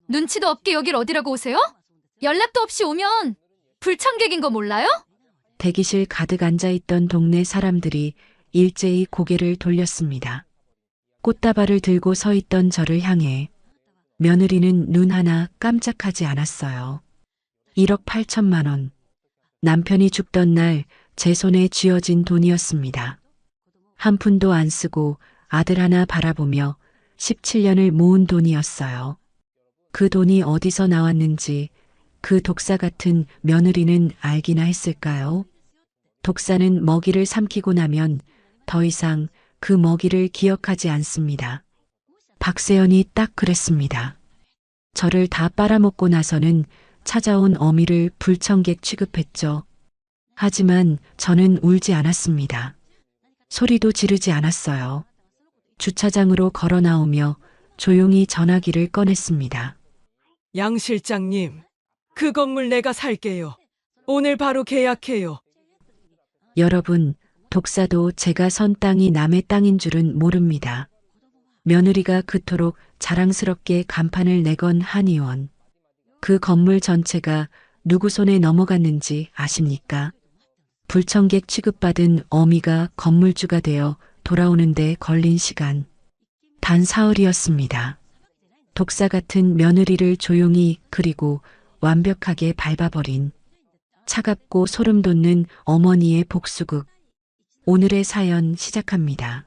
눈치도 없게 여길 어디라고 오세요? 연락도 없이 오면 불청객인 거 몰라요? 대기실 가득 앉아있던 동네 사람들이 일제히 고개를 돌렸습니다. 꽃다발을 들고 서 있던 저를 향해 며느리는 눈 하나 깜짝하지 않았어요. 1억 8천만 원. 남편이 죽던 날 제 손에 쥐어진 돈이었습니다. 한 푼도 안 쓰고 아들 하나 바라보며 17년을 모은 돈이었어요. 그 돈이 어디서 나왔는지 그 독사 같은 며느리는 알기나 했을까요? 독사는 먹이를 삼키고 나면 더 이상 그 먹이를 기억하지 않습니다. 박세연이 딱 그랬습니다. 저를 다 빨아먹고 나서는 찾아온 어미를 불청객 취급했죠. 하지만 저는 울지 않았습니다. 소리도 지르지 않았어요. 주차장으로 걸어 나오며 조용히 전화기를 꺼냈습니다. 양 실장님, 그 건물 내가 살게요. 오늘 바로 계약해요. 여러분, 독사도 제가 선 땅이 남의 땅인 줄은 모릅니다. 며느리가 그토록 자랑스럽게 간판을 내건 한의원. 그 건물 전체가 누구 손에 넘어갔는지 아십니까? 불청객 취급받은 어미가 건물주가 되어 돌아오는데 걸린 시간. 단 사흘이었습니다. 독사 같은 며느리를 조용히 그리고 완벽하게 밟아버린 차갑고 소름 돋는 어머니의 복수극. 오늘의 사연 시작합니다.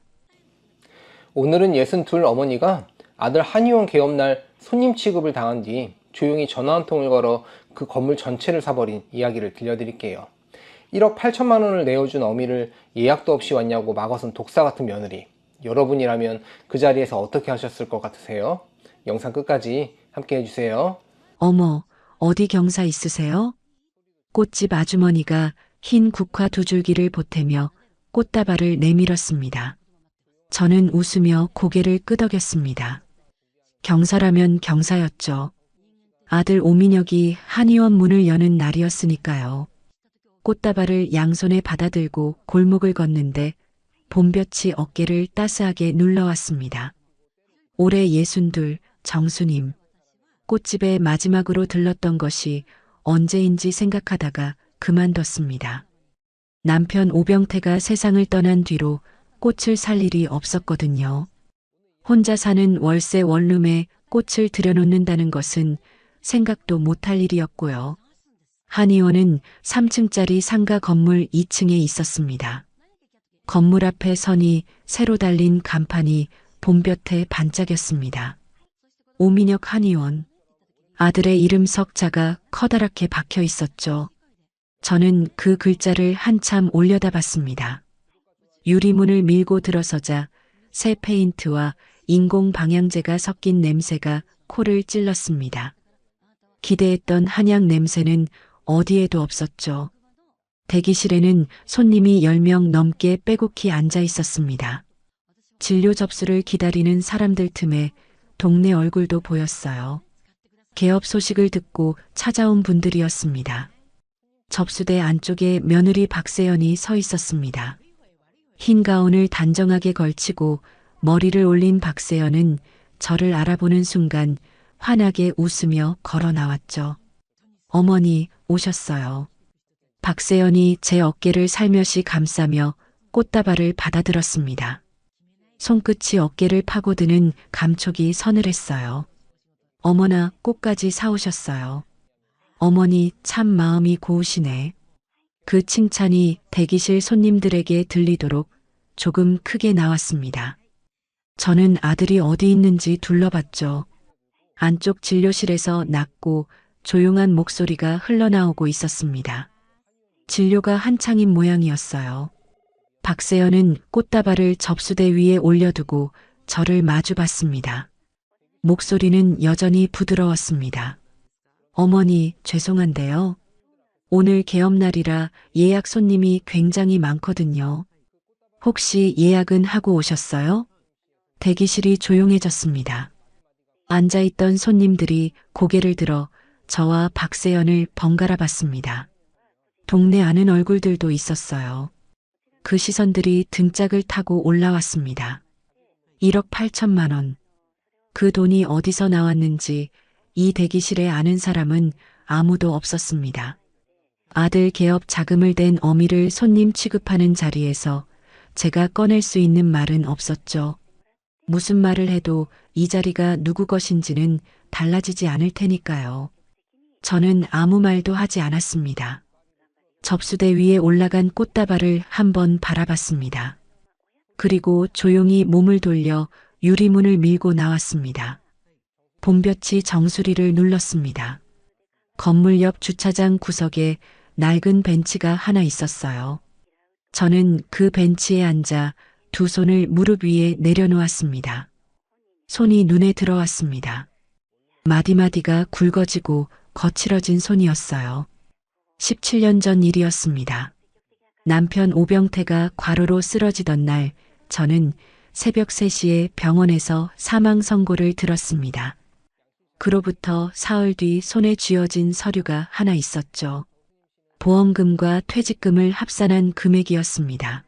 오늘은 62 어머니가 아들 한의원 개업날 손님 취급을 당한 뒤 조용히 전화 한 통을 걸어 그 건물 전체를 사버린 이야기를 들려드릴게요. 1억 8천만 원을 내어준 어미를 예약도 없이 왔냐고 막아선 독사 같은 며느리. 여러분이라면 그 자리에서 어떻게 하셨을 것 같으세요? 영상 끝까지 함께 해주세요. 어머, 어디 경사 있으세요? 꽃집 아주머니가 흰 국화 두 줄기를 보태며 꽃다발을 내밀었습니다. 저는 웃으며 고개를 끄덕였습니다. 경사라면 경사였죠. 아들 오민혁이 한의원 문을 여는 날이었으니까요. 꽃다발을 양손에 받아들고 골목을 걷는데 봄볕이 어깨를 따스하게 눌러왔습니다. 올해 62 정수님. 꽃집에 마지막으로 들렀던 것이 언제인지 생각하다가 그만뒀습니다. 남편 오병태가 세상을 떠난 뒤로 꽃을 살 일이 없었거든요. 혼자 사는 월세 원룸에 꽃을 들여놓는다는 것은 생각도 못할 일이었고요. 한의원은 3층짜리 상가 건물 2층에 있었습니다. 건물 앞에 선이 새로 달린 간판이 봄볕에 반짝였습니다. 오민혁 한의원. 아들의 이름 석자가 커다랗게 박혀 있었죠. 저는 그 글자를 한참 올려다봤습니다. 유리문을 밀고 들어서자 새 페인트와 인공 방향제가 섞인 냄새가 코를 찔렀습니다. 기대했던 한약 냄새는 어디에도 없었죠. 대기실에는 손님이 10명 넘게 빼곡히 앉아 있었습니다. 진료 접수를 기다리는 사람들 틈에 동네 얼굴도 보였어요. 개업 소식을 듣고 찾아온 분들이었습니다. 접수대 안쪽에 며느리 박세연이 서 있었습니다. 흰 가운을 단정하게 걸치고 머리를 올린 박세연은 저를 알아보는 순간 환하게 웃으며 걸어 나왔죠. 어머니 오셨어요. 박세연이 제 어깨를 살며시 감싸며 꽃다발을 받아들었습니다. 손끝이 어깨를 파고드는 감촉이 서늘했어요. 어머나 꽃까지 사오셨어요. 어머니 참 마음이 고우시네. 그 칭찬이 대기실 손님들에게 들리도록 조금 크게 나왔습니다. 저는 아들이 어디 있는지 둘러봤죠. 안쪽 진료실에서 낮고 조용한 목소리가 흘러나오고 있었습니다. 진료가 한창인 모양이었어요. 박세연은 꽃다발을 접수대 위에 올려두고 저를 마주봤습니다. 목소리는 여전히 부드러웠습니다. 어머니, 죄송한데요. 오늘 개업날이라 예약 손님이 굉장히 많거든요. 혹시 예약은 하고 오셨어요? 대기실이 조용해졌습니다. 앉아있던 손님들이 고개를 들어 저와 박세연을 번갈아 봤습니다. 동네 아는 얼굴들도 있었어요. 그 시선들이 등짝을 타고 올라왔습니다. 1억 8천만 원. 그 돈이 어디서 나왔는지 이 대기실에 아는 사람은 아무도 없었습니다. 아들 개업 자금을 댄 어미를 손님 취급하는 자리에서 제가 꺼낼 수 있는 말은 없었죠. 무슨 말을 해도 이 자리가 누구 것인지는 달라지지 않을 테니까요. 저는 아무 말도 하지 않았습니다. 접수대 위에 올라간 꽃다발을 한번 바라봤습니다. 그리고 조용히 몸을 돌려 유리문을 밀고 나왔습니다. 봄볕이 정수리를 눌렀습니다. 건물 옆 주차장 구석에 낡은 벤치가 하나 있었어요. 저는 그 벤치에 앉아 두 손을 무릎 위에 내려놓았습니다. 손이 눈에 들어왔습니다. 마디마디가 굵어지고 거칠어진 손이었어요. 17년 전 일이었습니다. 남편 오병태가 과로로 쓰러지던 날 저는 새벽 3시에 병원에서 사망 선고를 들었습니다. 그로부터 사흘 뒤 손에 쥐어진 서류가 하나 있었죠. 보험금과 퇴직금을 합산한 금액이었습니다.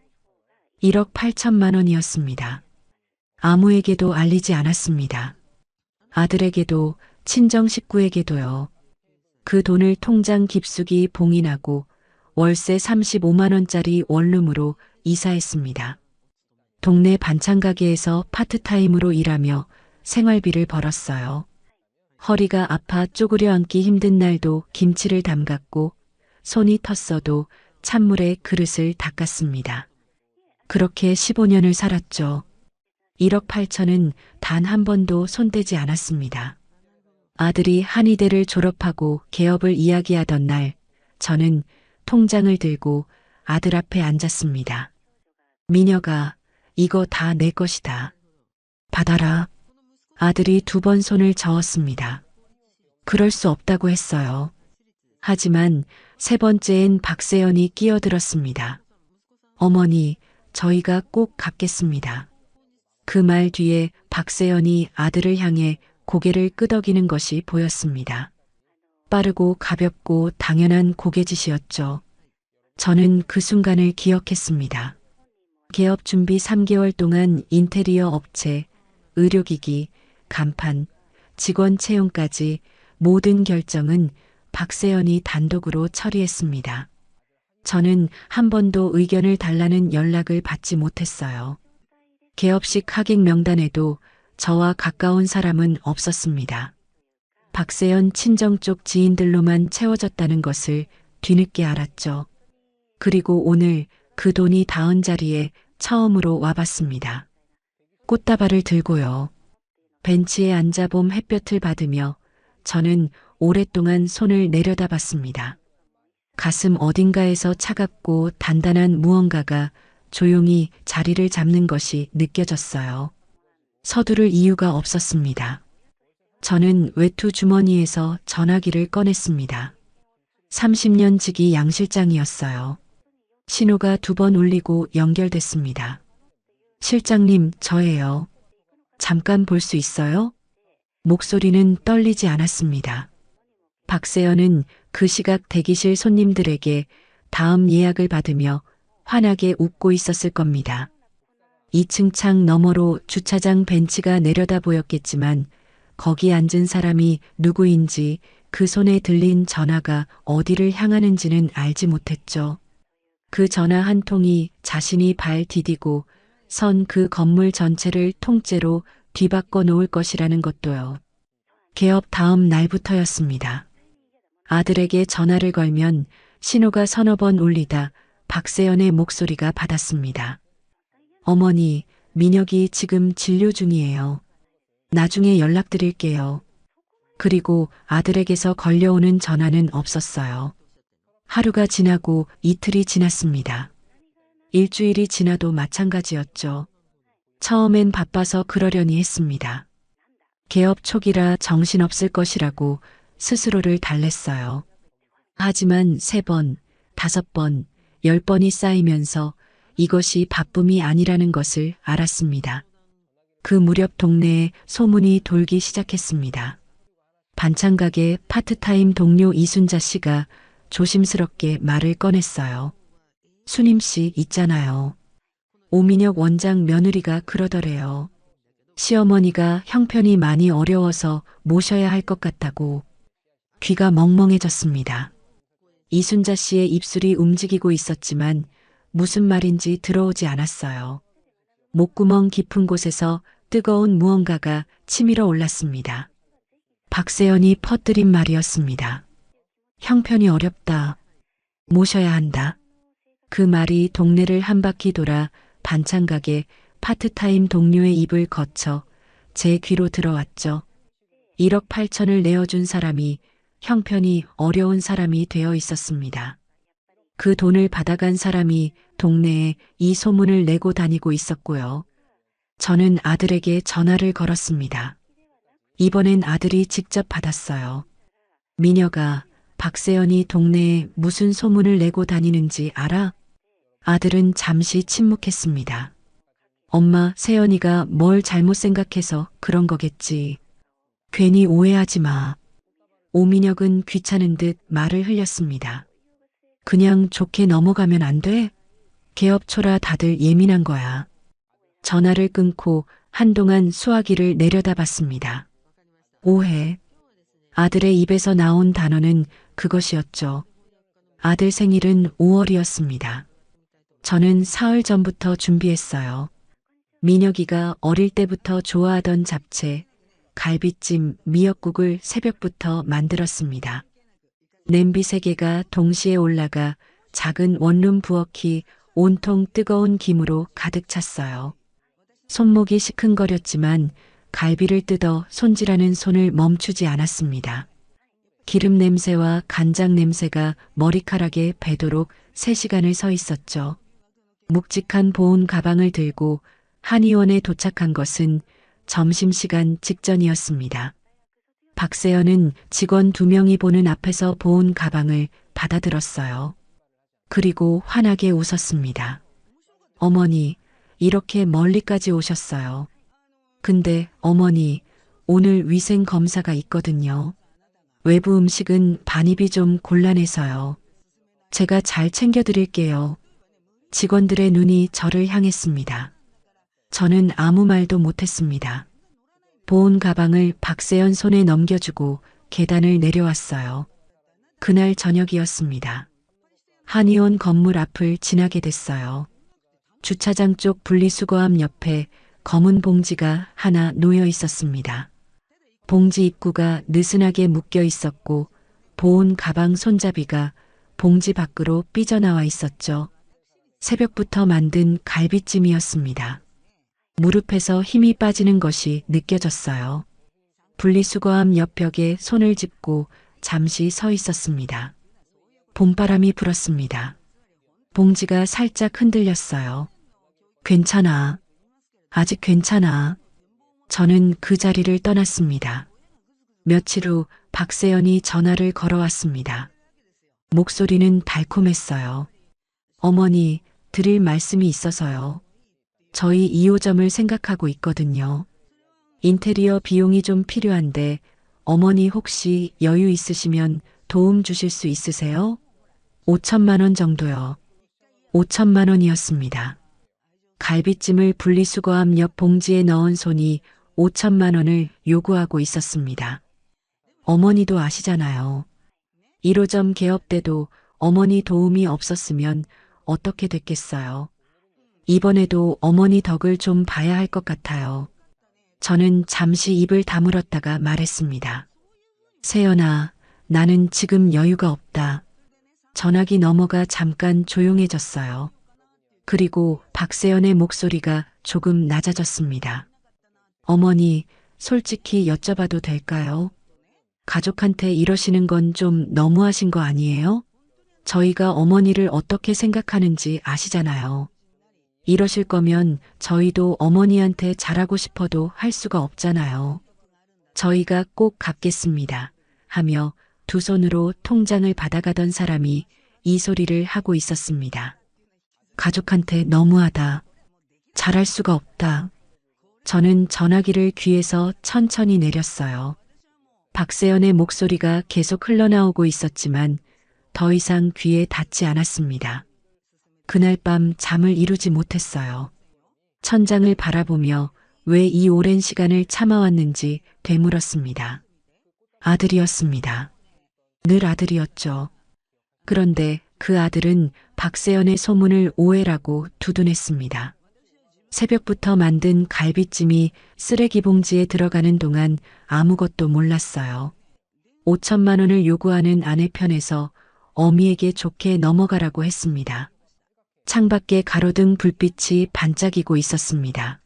1억 8천만 원이었습니다. 아무에게도 알리지 않았습니다. 아들에게도 친정 식구에게도요. 그 돈을 통장 깊숙이 봉인하고 월세 35만 원짜리 원룸으로 이사했습니다. 동네 반찬 가게에서 파트타임으로 일하며 생활비를 벌었어요. 허리가 아파 쪼그려 앉기 힘든 날도 김치를 담갔고 손이 텄어도 찬물에 그릇을 닦았습니다. 그렇게 15년을 살았죠. 1억 8천은 단 한 번도 손대지 않았습니다. 아들이 한의대를 졸업하고 개업을 이야기하던 날 저는 통장을 들고 아들 앞에 앉았습니다. 미녀가 이거 다 내 것이다. 받아라. 아들이 2번 손을 저었습니다. 그럴 수 없다고 했어요. 하지만 3번째엔 박세연이 끼어들었습니다. 어머니, 저희가 꼭 갚겠습니다. 그 말 뒤에 박세연이 아들을 향해 고개를 끄덕이는 것이 보였습니다. 빠르고 가볍고 당연한 고개짓이었죠. 저는 그 순간을 기억했습니다. 개업 준비 3개월 동안 인테리어 업체, 의료기기, 간판, 직원 채용까지 모든 결정은 박세연이 단독으로 처리했습니다. 저는 한 번도 의견을 달라는 연락을 받지 못했어요. 개업식 하객 명단에도 저와 가까운 사람은 없었습니다. 박세연 친정 쪽 지인들로만 채워졌다는 것을 뒤늦게 알았죠. 그리고 오늘 그 돈이 닿은 자리에 처음으로 와봤습니다. 꽃다발을 들고요. 벤치에 앉아 봄 햇볕을 받으며 저는 오랫동안 손을 내려다봤습니다. 가슴 어딘가에서 차갑고 단단한 무언가가 조용히 자리를 잡는 것이 느껴졌어요. 서두를 이유가 없었습니다. 저는 외투 주머니에서 전화기를 꺼냈습니다. 30년 지기 양 실장이었어요. 신호가 2번 울리고 연결됐습니다. 실장님, 저예요. 잠깐 볼 수 있어요? 목소리는 떨리지 않았습니다. 박세연은 그 시각 대기실 손님들에게 다음 예약을 받으며 환하게 웃고 있었을 겁니다. 2층 창 너머로 주차장 벤치가 내려다 보였겠지만 거기 앉은 사람이 누구인지 그 손에 들린 전화가 어디를 향하는지는 알지 못했죠. 그 전화 한 통이 자신이 발 디디고 선 그 건물 전체를 통째로 뒤바꿔 놓을 것이라는 것도요. 개업 다음 날부터였습니다. 아들에게 전화를 걸면 신호가 서너 번 울리다 박세연의 목소리가 받았습니다. 어머니, 민혁이 지금 진료 중이에요. 나중에 연락드릴게요. 그리고 아들에게서 걸려오는 전화는 없었어요. 하루가 지나고 이틀이 지났습니다. 일주일이 지나도 마찬가지였죠. 처음엔 바빠서 그러려니 했습니다. 개업 초기라 정신없을 것이라고 스스로를 달랬어요. 하지만 3번, 5번, 10번이 쌓이면서 이것이 바쁨이 아니라는 것을 알았습니다. 그 무렵 동네에 소문이 돌기 시작했습니다. 반찬가게 파트타임 동료 이순자 씨가 조심스럽게 말을 꺼냈어요. 수님 씨 있잖아요. 오민혁 원장 며느리가 그러더래요. 시어머니가 형편이 많이 어려워서 모셔야 할 것 같다고 귀가 멍멍해졌습니다. 이순자 씨의 입술이 움직이고 있었지만 무슨 말인지 들어오지 않았어요. 목구멍 깊은 곳에서 뜨거운 무언가가 치밀어 올랐습니다. 박세연이 퍼뜨린 말이었습니다. 형편이 어렵다. 모셔야 한다. 그 말이 동네를 한 바퀴 돌아 반찬가게 파트타임 동료의 입을 거쳐 제 귀로 들어왔죠. 1억 8천을 내어준 사람이 형편이 어려운 사람이 되어 있었습니다. 그 돈을 받아간 사람이 동네에 이 소문을 내고 다니고 있었고요. 저는 아들에게 전화를 걸었습니다. 이번엔 아들이 직접 받았어요. 미녀가 박세연이 동네에 무슨 소문을 내고 다니는지 알아? 아들은 잠시 침묵했습니다. 엄마, 세연이가 뭘 잘못 생각해서 그런 거겠지. 괜히 오해하지 마. 오민혁은 귀찮은 듯 말을 흘렸습니다. 그냥 좋게 넘어가면 안 돼? 개업초라 다들 예민한 거야. 전화를 끊고 한동안 수화기를 내려다봤습니다. 오해. 아들의 입에서 나온 단어는 그것이었죠. 아들 생일은 5월이었습니다. 저는 사흘 전부터 준비했어요. 민혁이가 어릴 때부터 좋아하던 잡채, 갈비찜, 미역국을 새벽부터 만들었습니다. 냄비 3개가 동시에 올라가 작은 원룸 부엌이 온통 뜨거운 김으로 가득 찼어요. 손목이 시큰거렸지만 갈비를 뜯어 손질하는 손을 멈추지 않았습니다. 기름 냄새와 간장 냄새가 머리카락에 배도록 3시간을 서 있었죠. 묵직한 보온 가방을 들고 한의원에 도착한 것은 점심시간 직전이었습니다. 박세연은 직원 2명이 보는 앞에서 보온 가방을 받아들었어요. 그리고 환하게 웃었습니다. 어머니, 이렇게 멀리까지 오셨어요. 근데 어머니, 오늘 위생 검사가 있거든요. 외부 음식은 반입이 좀 곤란해서요. 제가 잘 챙겨드릴게요. 직원들의 눈이 저를 향했습니다. 저는 아무 말도 못했습니다. 보온 가방을 박세연 손에 넘겨주고 계단을 내려왔어요. 그날 저녁이었습니다. 한의원 건물 앞을 지나게 됐어요. 주차장 쪽 분리수거함 옆에 검은 봉지가 하나 놓여 있었습니다. 봉지 입구가 느슨하게 묶여 있었고 보온 가방 손잡이가 봉지 밖으로 삐져나와 있었죠. 새벽부터 만든 갈비찜이었습니다. 무릎에서 힘이 빠지는 것이 느껴졌어요. 분리수거함 옆 벽에 손을 짚고 잠시 서 있었습니다. 봄바람이 불었습니다. 봉지가 살짝 흔들렸어요. 괜찮아. 아직 괜찮아. 저는 그 자리를 떠났습니다. 며칠 후 박세연이 전화를 걸어왔습니다. 목소리는 달콤했어요. 어머니, 드릴 말씀이 있어서요. 저희 2호점을 생각하고 있거든요. 인테리어 비용이 좀 필요한데 어머니 혹시 여유 있으시면 도움 주실 수 있으세요? 5천만 원 정도요. 5천만 원이었습니다. 갈비찜을 분리수거함 옆 봉지에 넣은 손이 5천만 원을 요구하고 있었습니다. 어머니도 아시잖아요. 1호점 개업 때도 어머니 도움이 없었으면 어떻게 됐겠어요. 이번에도 어머니 덕을 좀 봐야 할 것 같아요. 저는 잠시 입을 다물었다가 말했습니다. 세연아, 나는 지금 여유가 없다. 전화기 넘어가 잠깐 조용해졌어요. 그리고 박세연의 목소리가 조금 낮아졌습니다. 어머니, 솔직히 여쭤봐도 될까요? 가족한테 이러시는 건 좀 너무하신 거 아니에요? 저희가 어머니를 어떻게 생각하는지 아시잖아요. 이러실 거면 저희도 어머니한테 잘하고 싶어도 할 수가 없잖아요. 저희가 꼭 갚겠습니다. 하며 두 손으로 통장을 받아가던 사람이 이 소리를 하고 있었습니다. 가족한테 너무하다. 잘할 수가 없다. 저는 전화기를 귀에서 천천히 내렸어요. 박세연의 목소리가 계속 흘러나오고 있었지만 더 이상 귀에 닿지 않았습니다. 그날 밤 잠을 이루지 못했어요. 천장을 바라보며 왜 이 오랜 시간을 참아왔는지 되물었습니다. 아들이었습니다. 늘 아들이었죠. 그런데 그 아들은 박세연의 소문을 오해라고 두둔했습니다. 새벽부터 만든 갈비찜이 쓰레기 봉지에 들어가는 동안 아무것도 몰랐어요. 5천만 원을 요구하는 아내 편에서 어미에게 좋게 넘어가라고 했습니다. 창밖에 가로등 불빛이 반짝이고 있었습니다.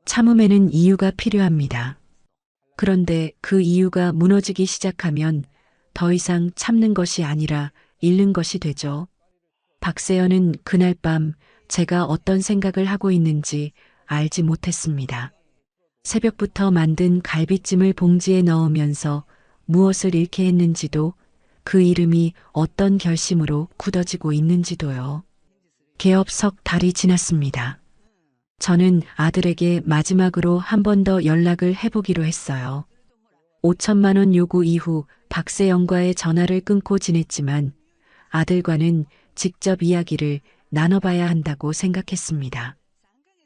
참음에는 이유가 필요합니다. 그런데 그 이유가 무너지기 시작하면 더 이상 참는 것이 아니라 잃는 것이 되죠. 박세연은 그날 밤 제가 어떤 생각을 하고 있는지 알지 못했습니다. 새벽부터 만든 갈비찜을 봉지에 넣으면서 무엇을 잃게 했는지도 그 이름이 어떤 결심으로 굳어지고 있는지도요. 개업 석 달이 지났습니다. 저는 아들에게 마지막으로 한 번 더 연락을 해보기로 했어요. 5천만 원 요구 이후 박세영과의 전화를 끊고 지냈지만 아들과는 직접 이야기를 나눠봐야 한다고 생각했습니다.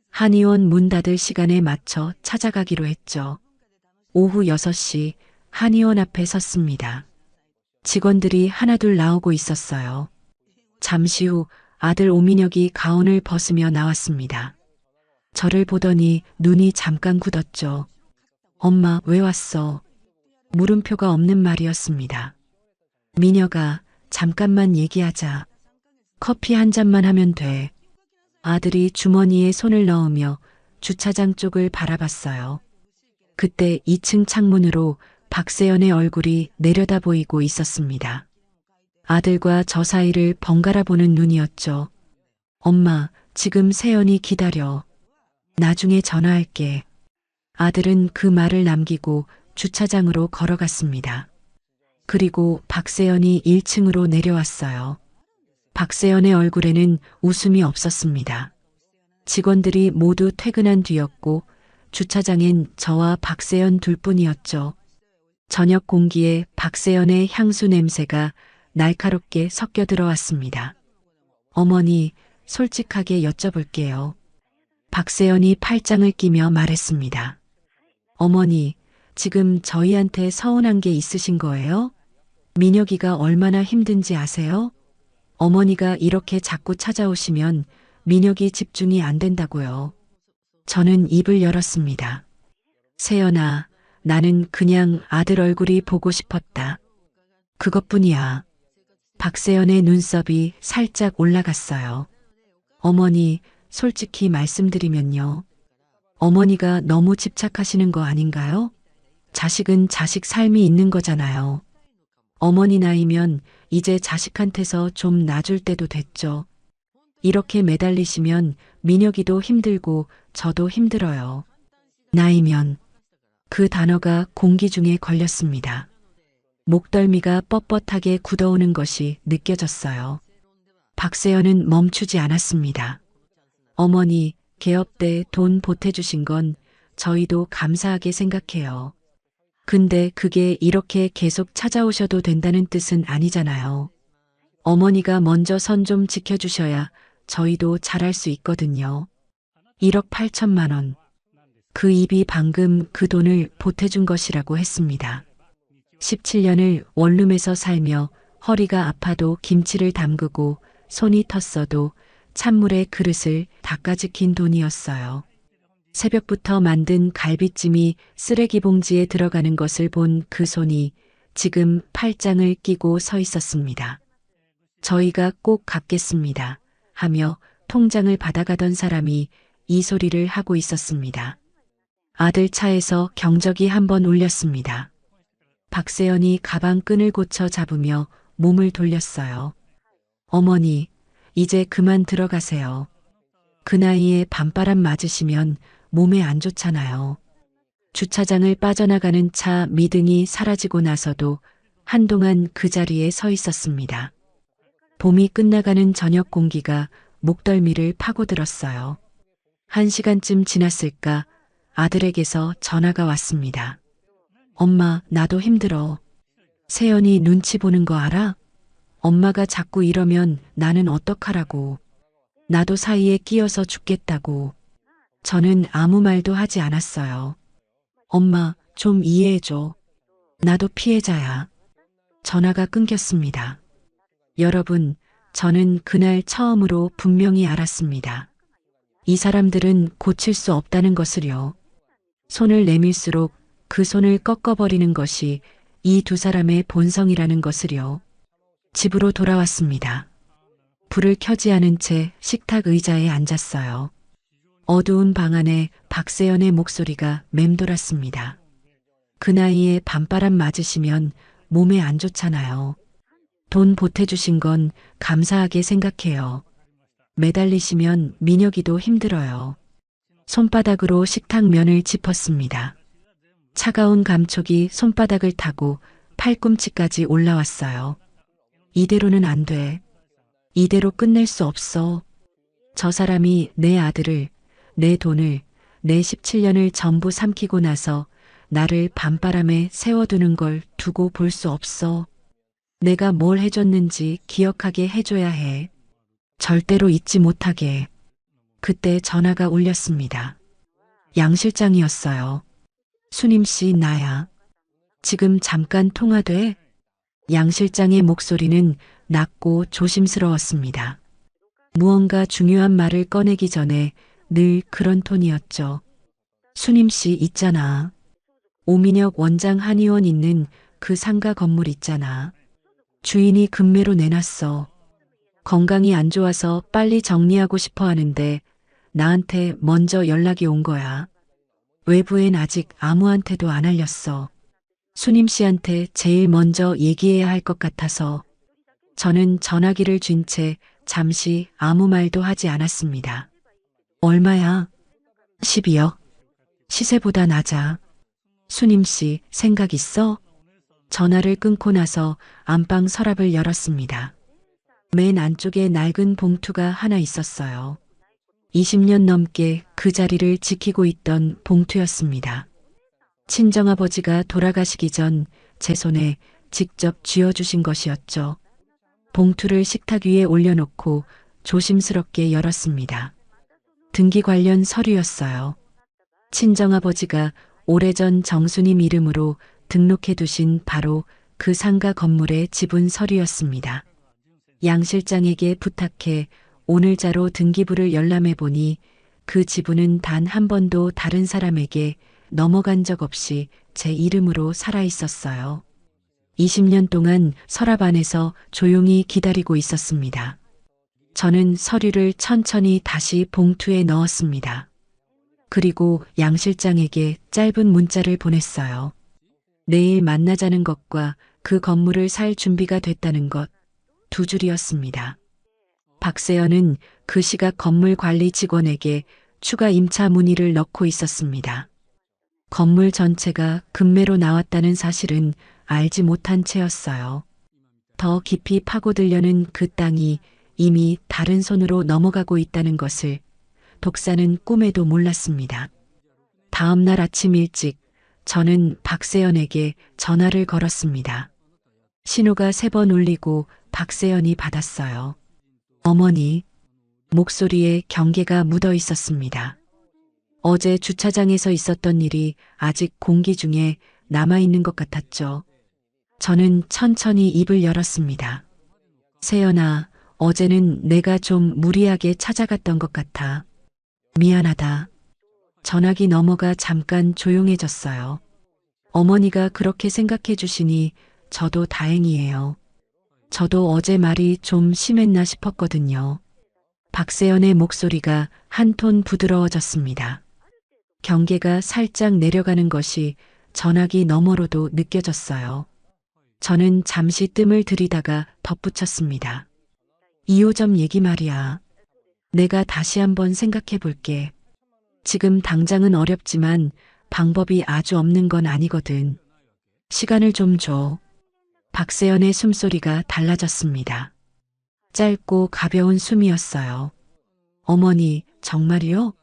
한의원 문 닫을 시간에 맞춰 찾아가기로 했죠. 오후 6시 한의원 앞에 섰습니다. 직원들이 하나둘 나오고 있었어요. 잠시 후 아들 오민혁이 가운을 벗으며 나왔습니다. 저를 보더니 눈이 잠깐 굳었죠. 엄마, 왜 왔어? 물음표가 없는 말이었습니다. 민혁아, 잠깐만 얘기하자. 커피 한 잔만 하면 돼. 아들이 주머니에 손을 넣으며 주차장 쪽을 바라봤어요. 그때 2층 창문으로 박세연의 얼굴이 내려다 보이고 있었습니다. 아들과 저 사이를 번갈아 보는 눈이었죠. 엄마, 지금 세연이 기다려. 나중에 전화할게. 아들은 그 말을 남기고 주차장으로 걸어갔습니다. 그리고 박세연이 1층으로 내려왔어요. 박세연의 얼굴에는 웃음이 없었습니다. 직원들이 모두 퇴근한 뒤였고 주차장엔 저와 박세연 둘뿐이었죠. 저녁 공기에 박세연의 향수 냄새가 날카롭게 섞여 들어왔습니다. 어머니, 솔직하게 여쭤볼게요. 박세연이 팔짱을 끼며 말했습니다. 어머니, 지금 저희한테 서운한 게 있으신 거예요? 민혁이가 얼마나 힘든지 아세요? 어머니가 이렇게 자꾸 찾아오시면 민혁이 집중이 안 된다고요. 저는 입을 열었습니다. 세연아, 나는 그냥 아들 얼굴이 보고 싶었다. 그것뿐이야. 박세연의 눈썹이 살짝 올라갔어요. 어머니, 솔직히 말씀드리면요. 어머니가 너무 집착하시는 거 아닌가요? 자식은 자식 삶이 있는 거잖아요. 어머니 나이면 이제 자식한테서 좀 놔줄 때도 됐죠. 이렇게 매달리시면 민혁이도 힘들고 저도 힘들어요. 나이면 그 단어가 공기 중에 걸렸습니다. 목덜미가 뻣뻣하게 굳어오는 것이 느껴졌어요. 박세연은 멈추지 않았습니다. 어머니, 개업 때 돈 보태주신 건 저희도 감사하게 생각해요. 근데 그게 이렇게 계속 찾아오셔도 된다는 뜻은 아니잖아요. 어머니가 먼저 선 좀 지켜주셔야 저희도 잘할 수 있거든요. 1억 8천만 원. 그 입이 방금 그 돈을 보태준 것이라고 했습니다. 17년을 원룸에서 살며 허리가 아파도 김치를 담그고 손이 텄어도 찬물에 그릇을 닦아지킨 돈이었어요. 새벽부터 만든 갈비찜이 쓰레기 봉지에 들어가는 것을 본 그 손이 지금 팔짱을 끼고 서 있었습니다. 저희가 꼭 갚겠습니다. 하며 통장을 받아가던 사람이 이 소리를 하고 있었습니다. 아들 차에서 경적이 한번 울렸습니다. 박세연이 가방 끈을 고쳐 잡으며 몸을 돌렸어요. 어머니, 이제 그만 들어가세요. 그 나이에 밤바람 맞으시면 몸에 안 좋잖아요. 주차장을 빠져나가는 차 미등이 사라지고 나서도 한동안 그 자리에 서 있었습니다. 봄이 끝나가는 저녁 공기가 목덜미를 파고들었어요. 1시간쯤 지났을까 아들에게서 전화가 왔습니다. 엄마, 나도 힘들어. 세연이 눈치 보는 거 알아? 엄마가 자꾸 이러면 나는 어떡하라고. 나도 사이에 끼어서 죽겠다고. 저는 아무 말도 하지 않았어요. 엄마, 좀 이해해줘. 나도 피해자야. 전화가 끊겼습니다. 여러분, 저는 그날 처음으로 분명히 알았습니다. 이 사람들은 고칠 수 없다는 것을요. 손을 내밀수록 그 손을 꺾어버리는 것이 이 두 사람의 본성이라는 것을요. 집으로 돌아왔습니다. 불을 켜지 않은 채 식탁 의자에 앉았어요. 어두운 방 안에 박세연의 목소리가 맴돌았습니다. 그 나이에 밤바람 맞으시면 몸에 안 좋잖아요. 돈 보태주신 건 감사하게 생각해요. 매달리시면 민혁이도 힘들어요. 손바닥으로 식탁 면을 짚었습니다. 차가운 감촉이 손바닥을 타고 팔꿈치까지 올라왔어요. 이대로는 안 돼. 이대로 끝낼 수 없어. 저 사람이 내 아들을, 내 돈을, 내 17년을 전부 삼키고 나서 나를 밤바람에 세워두는 걸 두고 볼 수 없어. 내가 뭘 해줬는지 기억하게 해줘야 해. 절대로 잊지 못하게. 그때 전화가 울렸습니다. 양 실장이었어요. 수님 씨, 나야. 지금 잠깐 통화돼? 양 실장의 목소리는 낮고 조심스러웠습니다. 무언가 중요한 말을 꺼내기 전에 늘 그런 톤이었죠. 수님 씨, 있잖아. 오민혁 원장 한의원 있는 그 상가 건물 있잖아. 주인이 급매로 내놨어. 건강이 안 좋아서 빨리 정리하고 싶어 하는데 나한테 먼저 연락이 온 거야. 외부엔 아직 아무한테도 안 알렸어. 수님 씨한테 제일 먼저 얘기해야 할 것 같아서. 저는 전화기를 쥔 채 잠시 아무 말도 하지 않았습니다. 얼마야? 12억. 시세보다 낮아. 수님 씨, 생각 있어? 전화를 끊고 나서 안방 서랍을 열었습니다. 맨 안쪽에 낡은 봉투가 하나 있었어요. 20년 넘게 그 자리를 지키고 있던 봉투였습니다. 친정아버지가 돌아가시기 전 제 손에 직접 쥐어주신 것이었죠. 봉투를 식탁 위에 올려놓고 조심스럽게 열었습니다. 등기 관련 서류였어요. 친정아버지가 오래전 정수님 이름으로 등록해두신 바로 그 상가 건물의 지분 서류였습니다. 양 실장에게 부탁해 오늘자로 등기부를 열람해보니 그 지분은 단 한 번도 다른 사람에게 넘어간 적 없이 제 이름으로 살아있었어요. 20년 동안 서랍 안에서 조용히 기다리고 있었습니다. 저는 서류를 천천히 다시 봉투에 넣었습니다. 그리고 양 실장에게 짧은 문자를 보냈어요. 내일 만나자는 것과 그 건물을 살 준비가 됐다는 것, 두 줄이었습니다. 박세연은 그 시각 건물 관리 직원에게 추가 임차 문의를 넣고 있었습니다. 건물 전체가 급매로 나왔다는 사실은 알지 못한 채였어요. 더 깊이 파고들려는 그 땅이 이미 다른 손으로 넘어가고 있다는 것을 독사는 꿈에도 몰랐습니다. 다음 날 아침 일찍 저는 박세연에게 전화를 걸었습니다. 신호가 3번 울리고 박세연이 받았어요. 어머니, 목소리에 경계가 묻어 있었습니다. 어제 주차장에서 있었던 일이 아직 공기 중에 남아있는 것 같았죠. 저는 천천히 입을 열었습니다. 세연아, 어제는 내가 좀 무리하게 찾아갔던 것 같아. 미안하다. 전화기 넘어가 잠깐 조용해졌어요. 어머니가 그렇게 생각해 주시니 저도 다행이에요. 저도 어제 말이 좀 심했나 싶었거든요. 박세연의 목소리가 한 톤 부드러워졌습니다. 경계가 살짝 내려가는 것이 전화기 너머로도 느껴졌어요. 저는 잠시 뜸을 들이다가 덧붙였습니다. 2호점 얘기 말이야. 내가 다시 한번 생각해 볼게. 지금 당장은 어렵지만 방법이 아주 없는 건 아니거든. 시간을 좀 줘. 박세연의 숨소리가 달라졌습니다. 짧고 가벼운 숨이었어요. 어머니, 정말이요?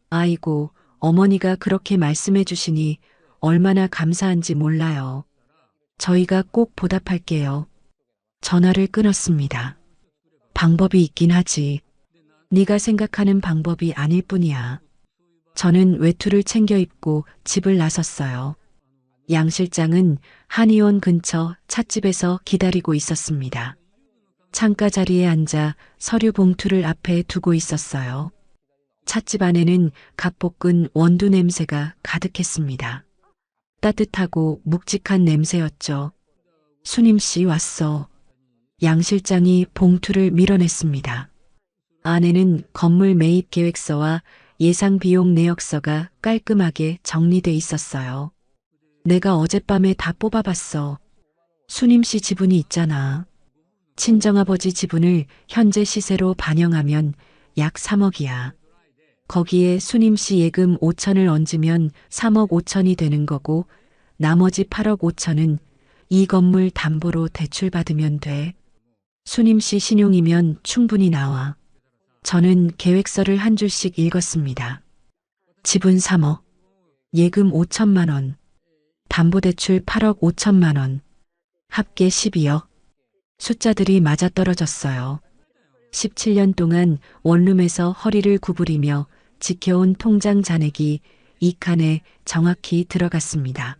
아이고, 어머니가 그렇게 말씀해 주시니 얼마나 감사한지 몰라요. 저희가 꼭 보답할게요. 전화를 끊었습니다. 방법이 있긴 하지. 네가 생각하는 방법이 아닐 뿐이야. 저는 외투를 챙겨 입고 집을 나섰어요. 양 실장은 한의원 근처 찻집에서 기다리고 있었습니다. 창가 자리에 앉아 서류 봉투를 앞에 두고 있었어요. 찻집 안에는 갓볶은 원두 냄새가 가득했습니다. 따뜻하고 묵직한 냄새였죠. 수님 씨 왔어. 양 실장이 봉투를 밀어냈습니다. 안에는 건물 매입 계획서와 예상 비용 내역서가 깔끔하게 정리돼 있었어요. 내가 어젯밤에 다 뽑아봤어. 수님 씨 지분이 있잖아. 친정아버지 지분을 현재 시세로 반영하면 약 3억이야. 거기에 수님 씨 예금 5천을 얹으면 3억 5천이 되는 거고 나머지 8억 5천은 이 건물 담보로 대출받으면 돼. 수님 씨 신용이면 충분히 나와. 저는 계획서를 한 줄씩 읽었습니다. 지분 3억, 예금 5천만 원, 담보대출 8억 5천만 원, 합계 12억. 숫자들이 맞아떨어졌어요. 17년 동안 원룸에서 허리를 구부리며 지켜온 통장 잔액이 이 칸에 정확히 들어갔습니다.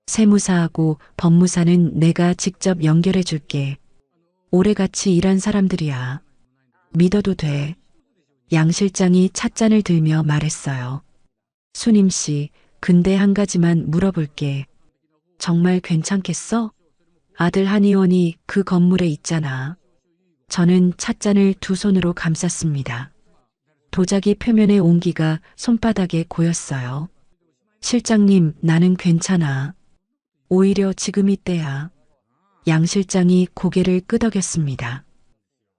세무사하고 법무사는 내가 직접 연결해 줄게. 오래 같이 일한 사람들이야. 믿어도 돼. 양 실장이 찻잔을 들며 말했어요. 수님 씨, 근데 한 가지만 물어볼게. 정말 괜찮겠어? 아들 한의원이 그 건물에 있잖아. 저는 찻잔을 두 손으로 감쌌습니다. 도자기 표면의 온기가 손바닥에 고였어요. 실장님, 나는 괜찮아. 오히려 지금이 때야. 양 실장이 고개를 끄덕였습니다.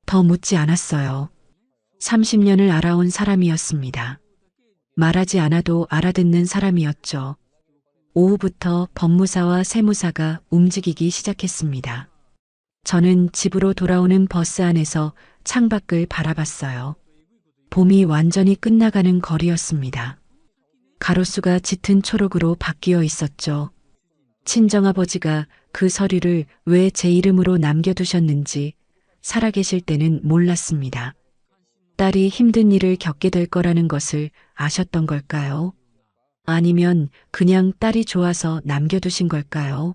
더 묻지 않았어요. 30년을 알아온 사람이었습니다. 말하지 않아도 알아듣는 사람이었죠. 오후부터 법무사와 세무사가 움직이기 시작했습니다. 저는 집으로 돌아오는 버스 안에서 창밖을 바라봤어요. 봄이 완전히 끝나가는 거리였습니다. 가로수가 짙은 초록으로 바뀌어 있었죠. 친정아버지가 그 서류를 왜 제 이름으로 남겨두셨는지 살아계실 때는 몰랐습니다. 딸이 힘든 일을 겪게 될 거라는 것을 아셨던 걸까요? 아니면 그냥 딸이 좋아서 남겨두신 걸까요?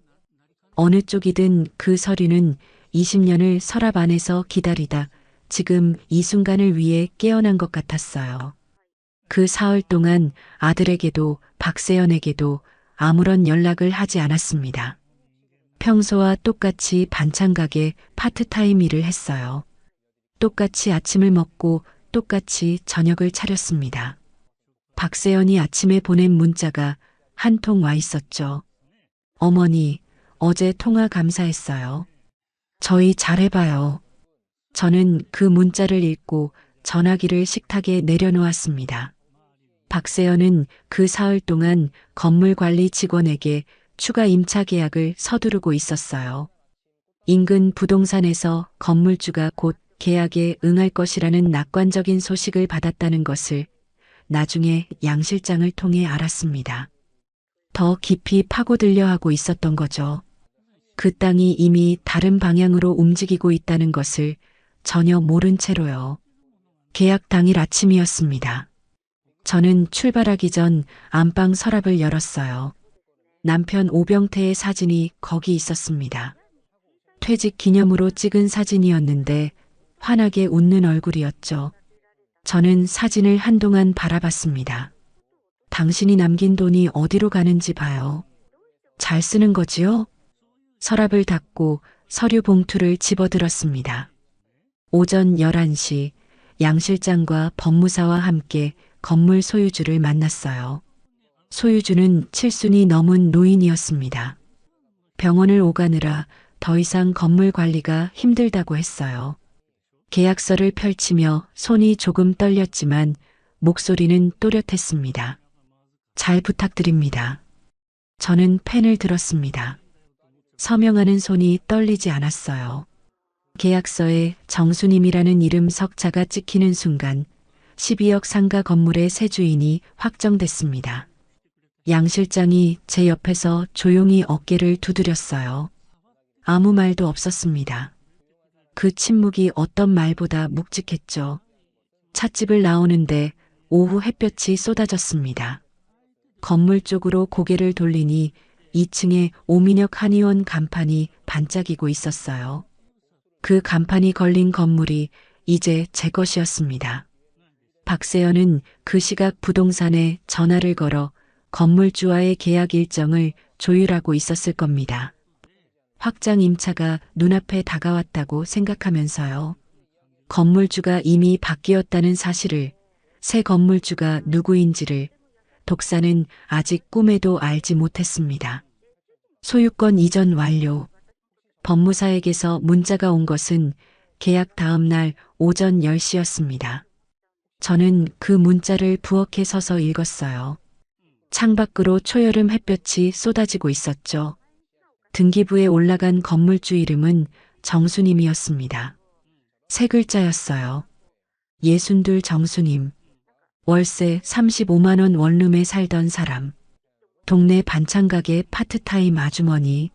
어느 쪽이든 그 서류는 20년을 서랍 안에서 기다리다 지금 이 순간을 위해 깨어난 것 같았어요. 그 사흘 동안 아들에게도 박세연에게도 아무런 연락을 하지 않았습니다. 평소와 똑같이 반찬 가게 파트타임 일을 했어요. 똑같이 아침을 먹고 똑같이 저녁을 차렸습니다. 박세연이 아침에 보낸 문자가 한 통 와 있었죠. 어머니, 어제 통화 감사했어요. 저희 잘해봐요. 저는 그 문자를 읽고 전화기를 식탁에 내려놓았습니다. 박세연은 그 사흘 동안 건물관리 직원에게 추가 임차 계약을 서두르고 있었어요. 인근 부동산에서 건물주가 곧 계약에 응할 것이라는 낙관적인 소식을 받았다는 것을 나중에 양 실장을 통해 알았습니다. 더 깊이 파고들려 하고 있었던 거죠. 그 땅이 이미 다른 방향으로 움직이고 있다는 것을 전혀 모른 채로요. 계약 당일 아침이었습니다. 저는 출발하기 전 안방 서랍을 열었어요. 남편 오병태의 사진이 거기 있었습니다. 퇴직 기념으로 찍은 사진이었는데 환하게 웃는 얼굴이었죠. 저는 사진을 한동안 바라봤습니다. 당신이 남긴 돈이 어디로 가는지 봐요. 잘 쓰는 거지요? 서랍을 닫고 서류 봉투를 집어들었습니다. 오전 11시 양 실장과 법무사와 함께 건물 소유주를 만났어요. 소유주는 7순이 넘은 노인이었습니다. 병원을 오가느라 더 이상 건물 관리가 힘들다고 했어요. 계약서를 펼치며 손이 조금 떨렸지만 목소리는 또렷했습니다. 잘 부탁드립니다. 저는 펜을 들었습니다. 서명하는 손이 떨리지 않았어요. 계약서에 정수님이라는 이름 석자가 찍히는 순간 12억 상가 건물의 새 주인이 확정됐습니다. 양 실장이 제 옆에서 조용히 어깨를 두드렸어요. 아무 말도 없었습니다. 그 침묵이 어떤 말보다 묵직했죠. 찻집을 나오는데 오후 햇볕이 쏟아졌습니다. 건물 쪽으로 고개를 돌리니 2층에 오민혁 한의원 간판이 반짝이고 있었어요. 그 간판이 걸린 건물이 이제 제 것이었습니다. 박세연은 그 시각 부동산에 전화를 걸어 건물주와의 계약 일정을 조율하고 있었을 겁니다. 확장 임차가 눈앞에 다가왔다고 생각하면서요. 건물주가 이미 바뀌었다는 사실을, 새 건물주가 누구인지를 독사는 아직 꿈에도 알지 못했습니다. 소유권 이전 완료. 법무사에게서 문자가 온 것은 계약 다음 날 오전 10시였습니다. 저는 그 문자를 부엌에 서서 읽었어요. 창밖으로 초여름 햇볕이 쏟아지고 있었죠. 등기부에 올라간 건물주 이름은 정수님이었습니다. 세 글자였어요. 62 정수님. 월세 35만 원 원룸에 살던 사람. 동네 반찬가게 파트타임 아주머니.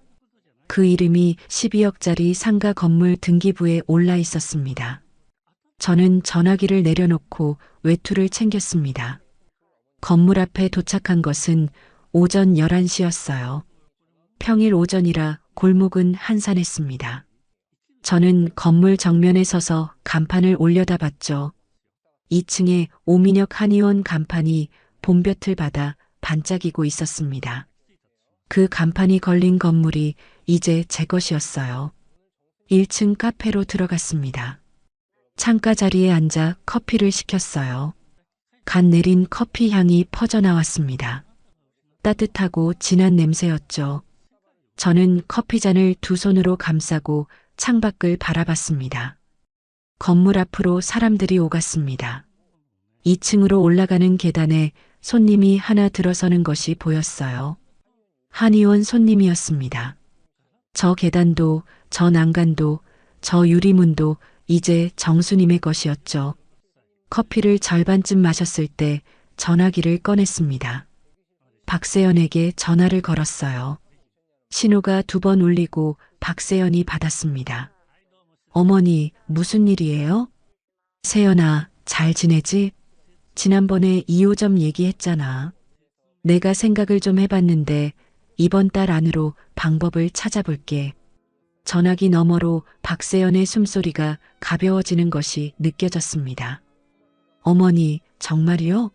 그 이름이 12억짜리 상가 건물 등기부에 올라 있었습니다. 저는 전화기를 내려놓고 외투를 챙겼습니다. 건물 앞에 도착한 것은 오전 11시였어요. 평일 오전이라 골목은 한산했습니다. 저는 건물 정면에 서서 간판을 올려다봤죠. 2층에 오민혁 한의원 간판이 봄볕을 받아 반짝이고 있었습니다. 그 간판이 걸린 건물이 이제 제 것이었어요. 1층 카페로 들어갔습니다. 창가 자리에 앉아 커피를 시켰어요. 갓 내린 커피 향이 퍼져나왔습니다. 따뜻하고 진한 냄새였죠. 저는 커피잔을 두 손으로 감싸고 창밖을 바라봤습니다. 건물 앞으로 사람들이 오갔습니다. 2층으로 올라가는 계단에 손님이 하나 들어서는 것이 보였어요. 한의원 손님이었습니다. 저 계단도, 저 난간도, 저 유리문도 이제 정수님의 것이었죠. 커피를 절반쯤 마셨을 때 전화기를 꺼냈습니다. 박세연에게 전화를 걸었어요. 신호가 2번 울리고 박세연이 받았습니다. 어머니, 무슨 일이에요? 세연아, 잘 지내지? 지난번에 2호점 얘기했잖아. 내가 생각을 좀 해봤는데 이번 달 안으로 방법을 찾아볼게. 전화기 너머로 박세연의 숨소리가 가벼워지는 것이 느껴졌습니다. 어머니, 정말이요?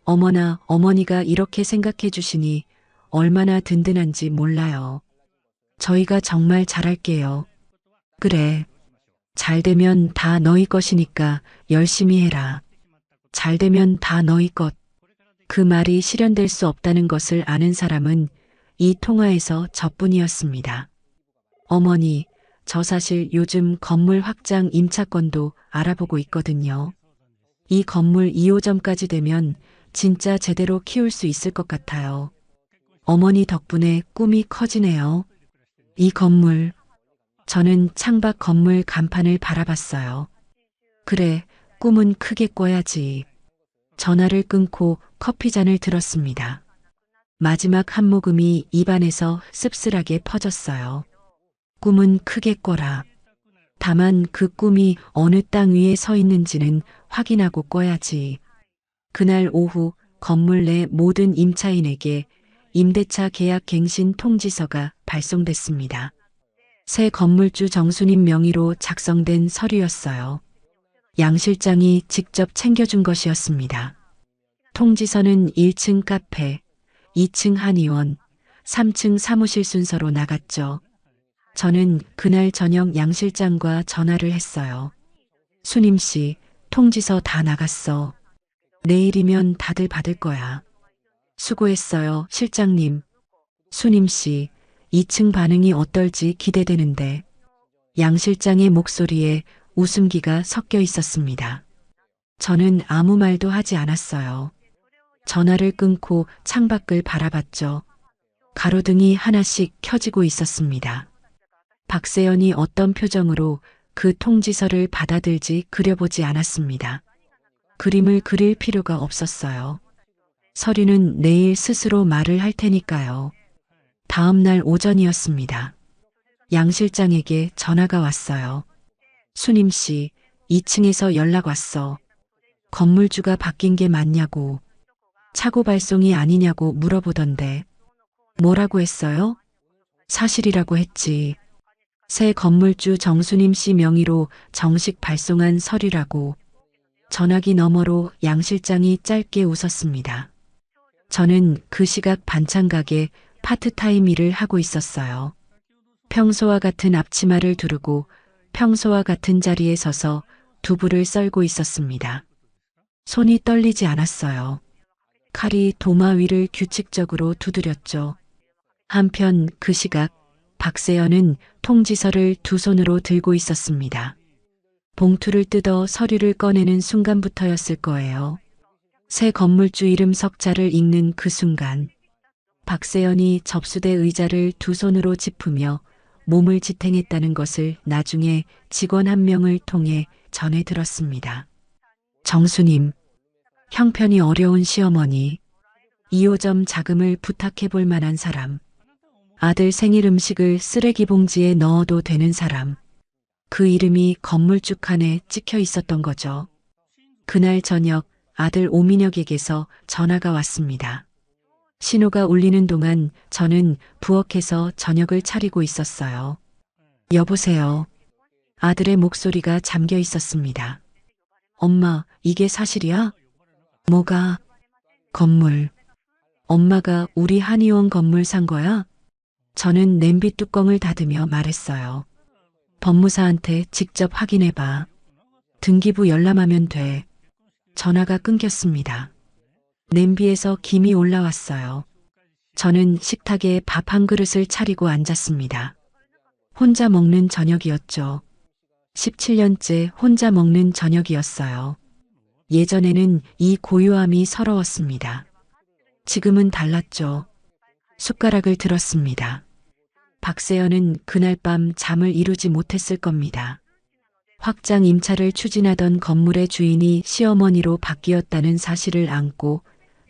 어머나, 어머니가 이렇게 생각해 주시니 얼마나 든든한지 몰라요. 저희가 정말 잘할게요. 그래. 잘 되면 다 너희 것이니까 열심히 해라. 잘 되면 다 너희 것. 그 말이 실현될 수 없다는 것을 아는 사람은 이 통화에서 저뿐이었습니다. 어머니, 저 사실 요즘 건물 확장 임차권도 알아보고 있거든요. 이 건물 2호점까지 되면 진짜 제대로 키울 수 있을 것 같아요. 어머니 덕분에 꿈이 커지네요. 이 건물. 저는 창밖 건물 간판을 바라봤어요. 그래, 꿈은 크게 꿔야지. 전화를 끊고 커피잔을 들었습니다. 마지막 한 모금이 입안에서 씁쓸하게 퍼졌어요. 꿈은 크게 꿔라. 다만 그 꿈이 어느 땅 위에 서 있는지는 확인하고 꿔야지. 그날 오후 건물 내 모든 임차인에게 임대차 계약 갱신 통지서가 발송됐습니다. 새 건물주 정수님 명의로 작성된 서류였어요. 양 실장이 직접 챙겨준 것이었습니다. 통지서는 1층 카페, 2층 한의원, 3층 사무실 순서로 나갔죠. 저는 그날 저녁 양 실장과 전화를 했어요. 수님 씨, 통지서 다 나갔어. 내일이면 다들 받을 거야. 수고했어요, 실장님. 수님 씨, 2층 반응이 어떨지 기대되는데. 양 실장의 목소리에 웃음기가 섞여 있었습니다. 저는 아무 말도 하지 않았어요. 전화를 끊고 창밖을 바라봤죠. 가로등이 하나씩 켜지고 있었습니다. 박세연이 어떤 표정으로 그 통지서를 받아들지 그려보지 않았습니다. 그림을 그릴 필요가 없었어요. 서류는 내일 스스로 말을 할 테니까요. 다음 날 오전이었습니다. 양 실장에게 전화가 왔어요. 수님 씨, 2층에서 연락 왔어. 건물주가 바뀐 게 맞냐고, 차고 발송이 아니냐고 물어보던데. 뭐라고 했어요? 사실이라고 했지. 새 건물주 정수님 씨 명의로 정식 발송한 서류라고. 전화기 너머로 양 실장이 짧게 웃었습니다. 저는 그 시각 반찬가게 파트타임 일을 하고 있었어요. 평소와 같은 앞치마를 두르고 평소와 같은 자리에 서서 두부를 썰고 있었습니다. 손이 떨리지 않았어요. 칼이 도마 위를 규칙적으로 두드렸죠. 한편 그 시각 박세연은 통지서를 두 손으로 들고 있었습니다. 봉투를 뜯어 서류를 꺼내는 순간부터였을 거예요. 새 건물주 이름 석자를 읽는 그 순간 박세연이 접수대 의자를 두 손으로 짚으며 몸을 지탱했다는 것을 나중에 직원 한 명을 통해 전해 들었습니다. 정수님, 형편이 어려운 시어머니, 2호점 자금을 부탁해 볼 만한 사람, 아들 생일 음식을 쓰레기 봉지에 넣어도 되는 사람, 그 이름이 건물주 칸에 찍혀 있었던 거죠. 그날 저녁 아들 오민혁에게서 전화가 왔습니다. 신호가 울리는 동안 저는 부엌에서 저녁을 차리고 있었어요. 여보세요. 아들의 목소리가 잠겨 있었습니다. 엄마, 이게 사실이야? 뭐가? 건물. 엄마가 우리 한의원 건물 산 거야? 저는 냄비 뚜껑을 닫으며 말했어요. 법무사한테 직접 확인해봐. 등기부 열람하면 돼. 전화가 끊겼습니다. 냄비에서 김이 올라왔어요. 저는 식탁에 밥 한 그릇을 차리고 앉았습니다. 혼자 먹는 저녁이었죠. 17년째 혼자 먹는 저녁이었어요. 예전에는 이 고요함이 서러웠습니다. 지금은 달랐죠. 숟가락을 들었습니다. 박세연은 그날 밤 잠을 이루지 못했을 겁니다. 확장 임차를 추진하던 건물의 주인이 시어머니로 바뀌었다는 사실을 안고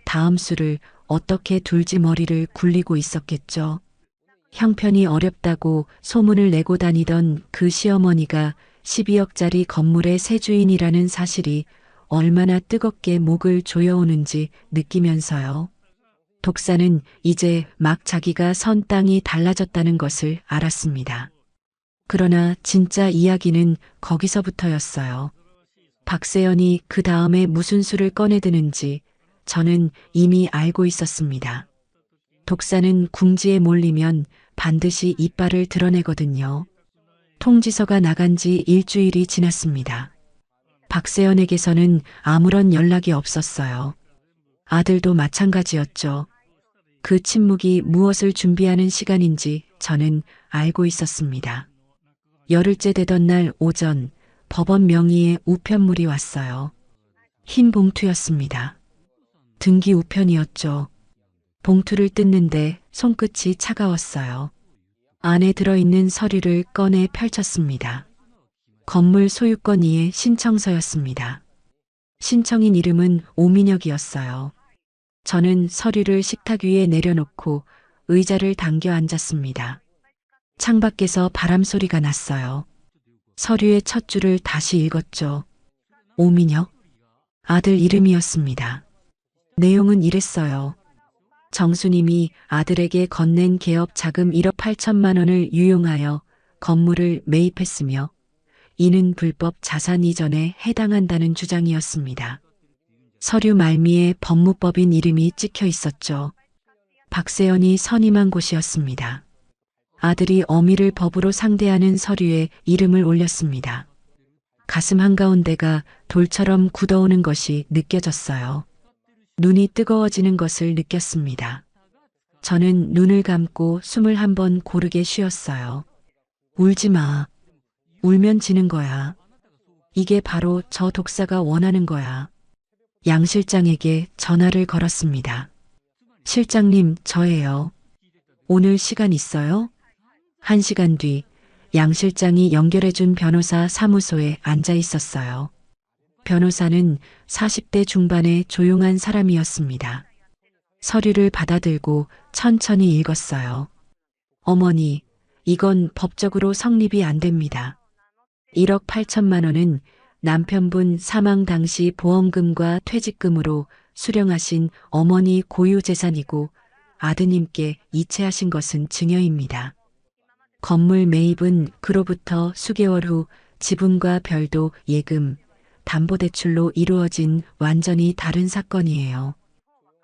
다음 수를 어떻게 둘지 머리를 굴리고 있었겠죠. 형편이 어렵다고 소문을 내고 다니던 그 시어머니가 12억짜리 건물의 새 주인이라는 사실이 얼마나 뜨겁게 목을 조여오는지 느끼면서요. 독사는 이제 막 자기가 선 땅이 달라졌다는 것을 알았습니다. 그러나 진짜 이야기는 거기서부터였어요. 박세연이 그 다음에 무슨 수를 꺼내드는지 저는 이미 알고 있었습니다. 독사는 궁지에 몰리면 반드시 이빨을 드러내거든요. 통지서가 나간 지 일주일이 지났습니다. 박세연에게서는 아무런 연락이 없었어요. 아들도 마찬가지였죠. 그 침묵이 무엇을 준비하는 시간인지 저는 알고 있었습니다. 열흘째 되던 날 오전 법원 명의의 우편물이 왔어요. 흰 봉투였습니다. 등기 우편이었죠. 봉투를 뜯는데 손끝이 차가웠어요. 안에 들어있는 서류를 꺼내 펼쳤습니다. 건물 소유권 이의 신청서였습니다. 신청인 이름은 오민혁이었어요. 저는 서류를 식탁 위에 내려놓고 의자를 당겨 앉았습니다. 창밖에서 바람 소리가 났어요. 서류의 첫 줄을 다시 읽었죠. 오민혁. 아들 이름이었습니다. 내용은 이랬어요. 정수님이 아들에게 건넨 개업 자금 1억 8천만 원을 유용하여 건물을 매입했으며 이는 불법 자산 이전에 해당한다는 주장이었습니다. 서류 말미에 법무법인 이름이 찍혀 있었죠. 박세연이 선임한 곳이었습니다. 아들이 어미를 법으로 상대하는 서류에 이름을 올렸습니다. 가슴 한가운데가 돌처럼 굳어오는 것이 느껴졌어요. 눈이 뜨거워지는 것을 느꼈습니다. 저는 눈을 감고 숨을 한번 고르게 쉬었어요. 울지 마. 울면 지는 거야. 이게 바로 저 독사가 원하는 거야. 양 실장에게 전화를 걸었습니다. 실장님, 저예요. 오늘 시간 있어요? 1시간 뒤 양 실장이 연결해준 변호사 사무소에 앉아 있었어요. 변호사는 40대 중반의 조용한 사람이었습니다. 서류를 받아들고 천천히 읽었어요. 어머니, 이건 법적으로 성립이 안 됩니다. 1억 8천만 원은 남편분 사망 당시 보험금과 퇴직금으로 수령하신 어머니 고유 재산이고 아드님께 이체하신 것은 증여입니다. 건물 매입은 그로부터 수개월 후 지분과 별도 예금, 담보대출로 이루어진 완전히 다른 사건이에요.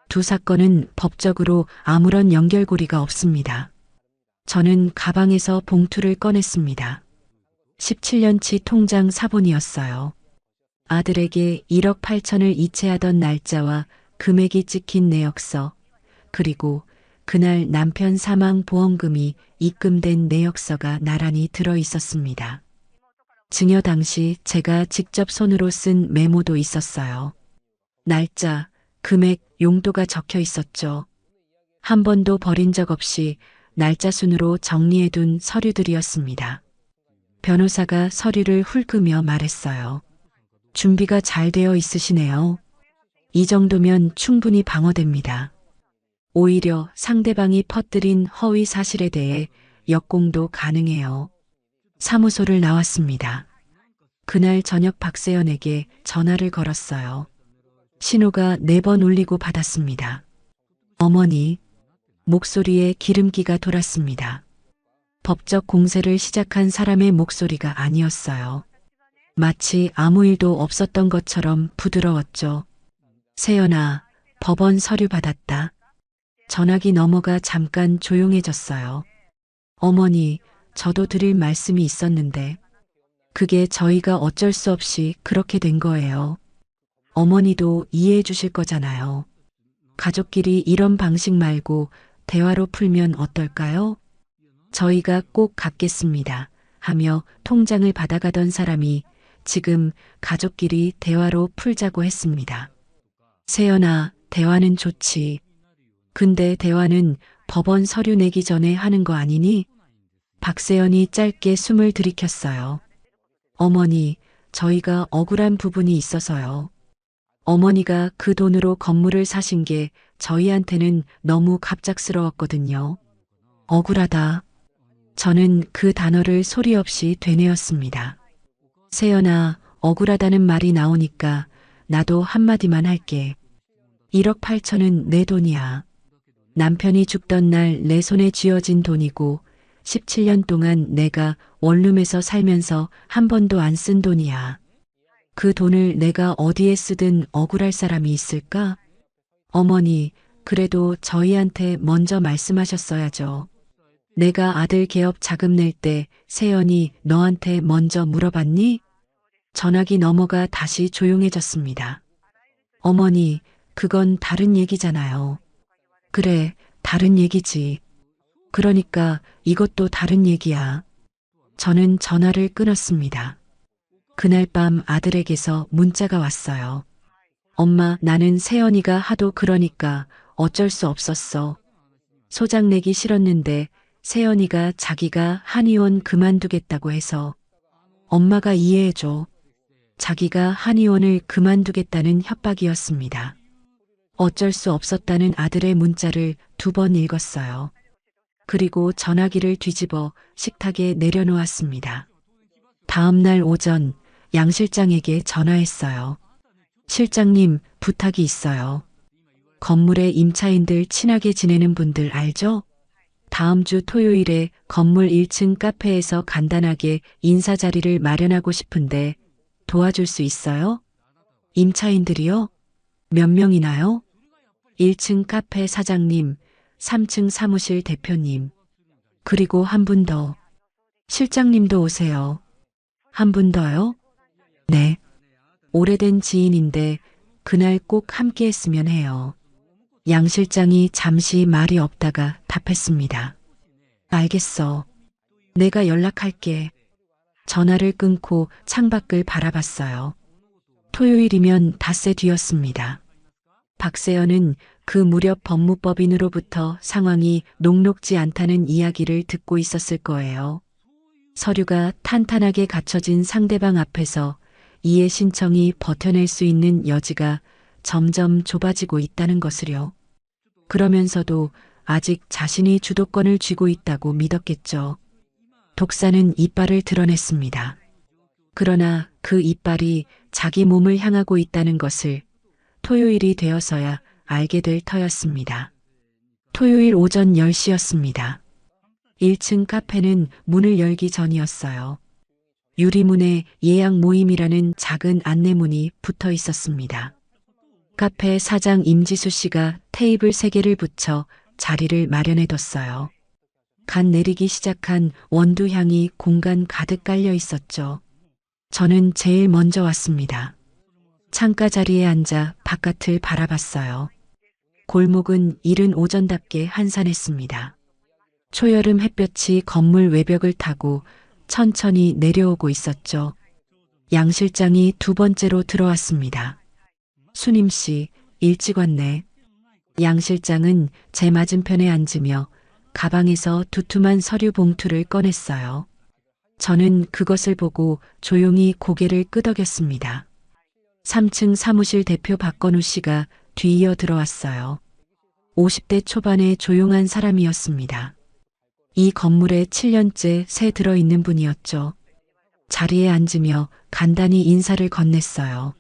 두 사건은 법적으로 아무런 연결고리가 없습니다. 저는 가방에서 봉투를 꺼냈습니다. 17년치 통장 사본이었어요. 아들에게 1억 8천을 이체하던 날짜와 금액이 찍힌 내역서, 그리고 그날 남편 사망 보험금이 입금된 내역서가 나란히 들어 있었습니다. 증여 당시 제가 직접 손으로 쓴 메모도 있었어요. 날짜, 금액, 용도가 적혀 있었죠. 한 번도 버린 적 없이 날짜 순으로 정리해둔 서류들이었습니다. 변호사가 서류를 훑으며 말했어요. 준비가 잘 되어 있으시네요. 이 정도면 충분히 방어됩니다. 오히려 상대방이 퍼뜨린 허위 사실에 대해 역공도 가능해요. 사무소를 나왔습니다. 그날 저녁 박세연에게 전화를 걸었어요. 신호가 4번 울리고 받았습니다. 어머니, 목소리에 기름기가 돌았습니다. 법적 공세를 시작한 사람의 목소리가 아니었어요. 마치 아무 일도 없었던 것처럼 부드러웠죠. 세연아, 법원 서류 받았다. 전화기 넘어가 잠깐 조용해졌어요. 어머니, 저도 드릴 말씀이 있었는데 그게 저희가 어쩔 수 없이 그렇게 된 거예요. 어머니도 이해해 주실 거잖아요. 가족끼리 이런 방식 말고 대화로 풀면 어떨까요? 저희가 꼭 갚겠습니다. 하며 통장을 받아가던 사람이 지금 가족끼리 대화로 풀자고 했습니다. 세연아, 대화는 좋지. 근데 대화는 법원 서류 내기 전에 하는 거 아니니? 박세연이 짧게 숨을 들이켰어요. 어머니, 저희가 억울한 부분이 있어서요. 어머니가 그 돈으로 건물을 사신 게 저희한테는 너무 갑작스러웠거든요. 억울하다. 저는 그 단어를 소리 없이 되뇌었습니다. 세연아, 억울하다는 말이 나오니까 나도 한마디만 할게. 1억 8천은 내 돈이야. 남편이 죽던 날 내 손에 쥐어진 돈이고 17년 동안 내가 원룸에서 살면서 한 번도 안 쓴 돈이야. 그 돈을 내가 어디에 쓰든 억울할 사람이 있을까? 어머니, 그래도 저희한테 먼저 말씀하셨어야죠. 내가 아들 개업 자금 낼 때 세연이 너한테 먼저 물어봤니? 전화기 넘어가 다시 조용해졌습니다. 어머니, 그건 다른 얘기잖아요. 그래, 다른 얘기지. 그러니까 이것도 다른 얘기야. 저는 전화를 끊었습니다. 그날 밤 아들에게서 문자가 왔어요. 엄마, 나는 세연이가 하도 그러니까 어쩔 수 없었어. 소장 내기 싫었는데 세연이가 자기가 한의원 그만두겠다고 해서. 엄마가 이해해줘. 자기가 한의원을 그만두겠다는 협박이었습니다. 어쩔 수 없었다는 아들의 문자를 2번 읽었어요. 그리고 전화기를 뒤집어 식탁에 내려놓았습니다. 다음 날 오전 양 실장에게 전화했어요. 실장님, 부탁이 있어요. 건물에 임차인들 친하게 지내는 분들 알죠? 다음 주 토요일에 건물 1층 카페에서 간단하게 인사 자리를 마련하고 싶은데 도와줄 수 있어요? 임차인들이요? 몇 명이나요? 1층 카페 사장님, 3층 사무실 대표님, 그리고 한 분 더. 실장님도 오세요. 한 분 더요? 네. 오래된 지인인데 그날 꼭 함께 했으면 해요. 양 실장이 잠시 말이 없다가 답했습니다. 알겠어. 내가 연락할게. 전화를 끊고 창밖을 바라봤어요. 토요일이면 닷새 뒤였습니다. 박세연은 그 무렵 법무법인으로부터 상황이 녹록지 않다는 이야기를 듣고 있었을 거예요. 서류가 탄탄하게 갖춰진 상대방 앞에서 이해 신청이 버텨낼 수 있는 여지가 점점 좁아지고 있다는 것을요. 그러면서도 아직 자신이 주도권을 쥐고 있다고 믿었겠죠. 독사는 이빨을 드러냈습니다. 그러나 그 이빨이 자기 몸을 향하고 있다는 것을 토요일이 되어서야 알게 될 터였습니다. 토요일 오전 10시였습니다. 1층 카페는 문을 열기 전이었어요. 유리문에 예약 모임이라는 작은 안내문이 붙어 있었습니다. 카페 사장 임지수 씨가 테이블 3개를 붙여 자리를 마련해뒀어요. 간 내리기 시작한 원두 향이 공간 가득 깔려 있었죠. 저는 제일 먼저 왔습니다. 창가 자리에 앉아 바깥을 바라봤어요. 골목은 이른 오전답게 한산했습니다. 초여름 햇볕이 건물 외벽을 타고 천천히 내려오고 있었죠. 양 실장이 2번째로 들어왔습니다. 수님 씨, 일찍 왔네. 양 실장은 제 맞은편에 앉으며 가방에서 두툼한 서류 봉투를 꺼냈어요. 저는 그것을 보고 조용히 고개를 끄덕였습니다. 3층 사무실 대표 박건우 씨가 뒤이어 들어왔어요. 50대 초반의 조용한 사람이었습니다. 이 건물에 7년째 새 들어있는 분이었죠. 자리에 앉으며 간단히 인사를 건넸어요.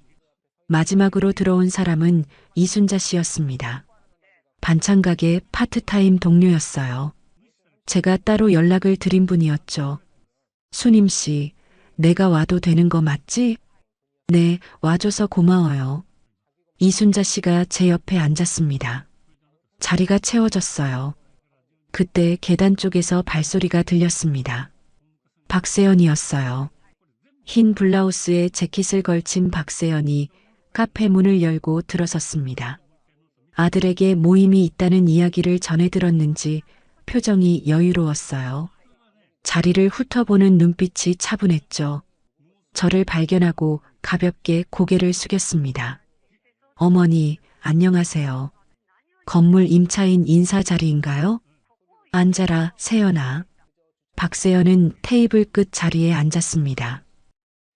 마지막으로 들어온 사람은 이순자 씨였습니다. 반찬가게 파트타임 동료였어요. 제가 따로 연락을 드린 분이었죠. 수님 씨, 내가 와도 되는 거 맞지? 네, 와줘서 고마워요. 이순자 씨가 제 옆에 앉았습니다. 자리가 채워졌어요. 그때 계단 쪽에서 발소리가 들렸습니다. 박세연이었어요. 흰 블라우스에 재킷을 걸친 박세연이 카페 문을 열고 들어섰습니다. 아들에게 모임이 있다는 이야기를 전해 들었는지 표정이 여유로웠어요. 자리를 훑어보는 눈빛이 차분했죠. 저를 발견하고 가볍게 고개를 숙였습니다. 어머니, 안녕하세요. 건물 임차인 인사 자리인가요? 앉아라, 세연아. 박세연은 테이블 끝 자리에 앉았습니다.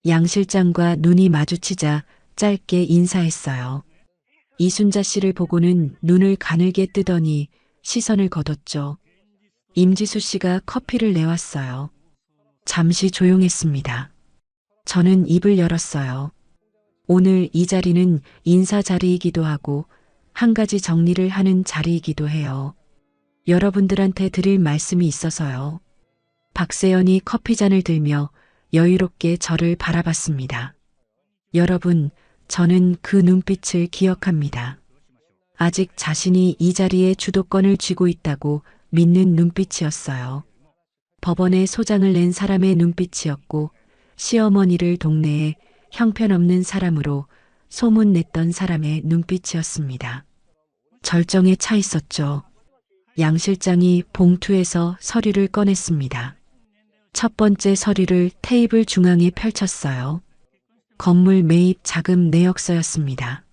양 실장과 눈이 마주치자 짧게 인사했어요. 이순자 씨를 보고는 눈을 가늘게 뜨더니 시선을 거뒀죠. 임지수 씨가 커피를 내왔어요. 잠시 조용했습니다. 저는 입을 열었어요. 오늘 이 자리는 인사 자리이기도 하고 한 가지 정리를 하는 자리이기도 해요. 여러분들한테 드릴 말씀이 있어서요. 박세연이 커피잔을 들며 여유롭게 저를 바라봤습니다. 여러분, 저는 그 눈빛을 기억합니다. 아직 자신이 이 자리에 주도권을 쥐고 있다고 믿는 눈빛이었어요. 법원에 소장을 낸 사람의 눈빛이었고 시어머니를 동네에 형편없는 사람으로 소문냈던 사람의 눈빛이었습니다. 절정에 차 있었죠. 양 실장이 봉투에서 서류를 꺼냈습니다. 첫 번째 서류를 테이블 중앙에 펼쳤어요. 건물 매입 자금 내역서였습니다.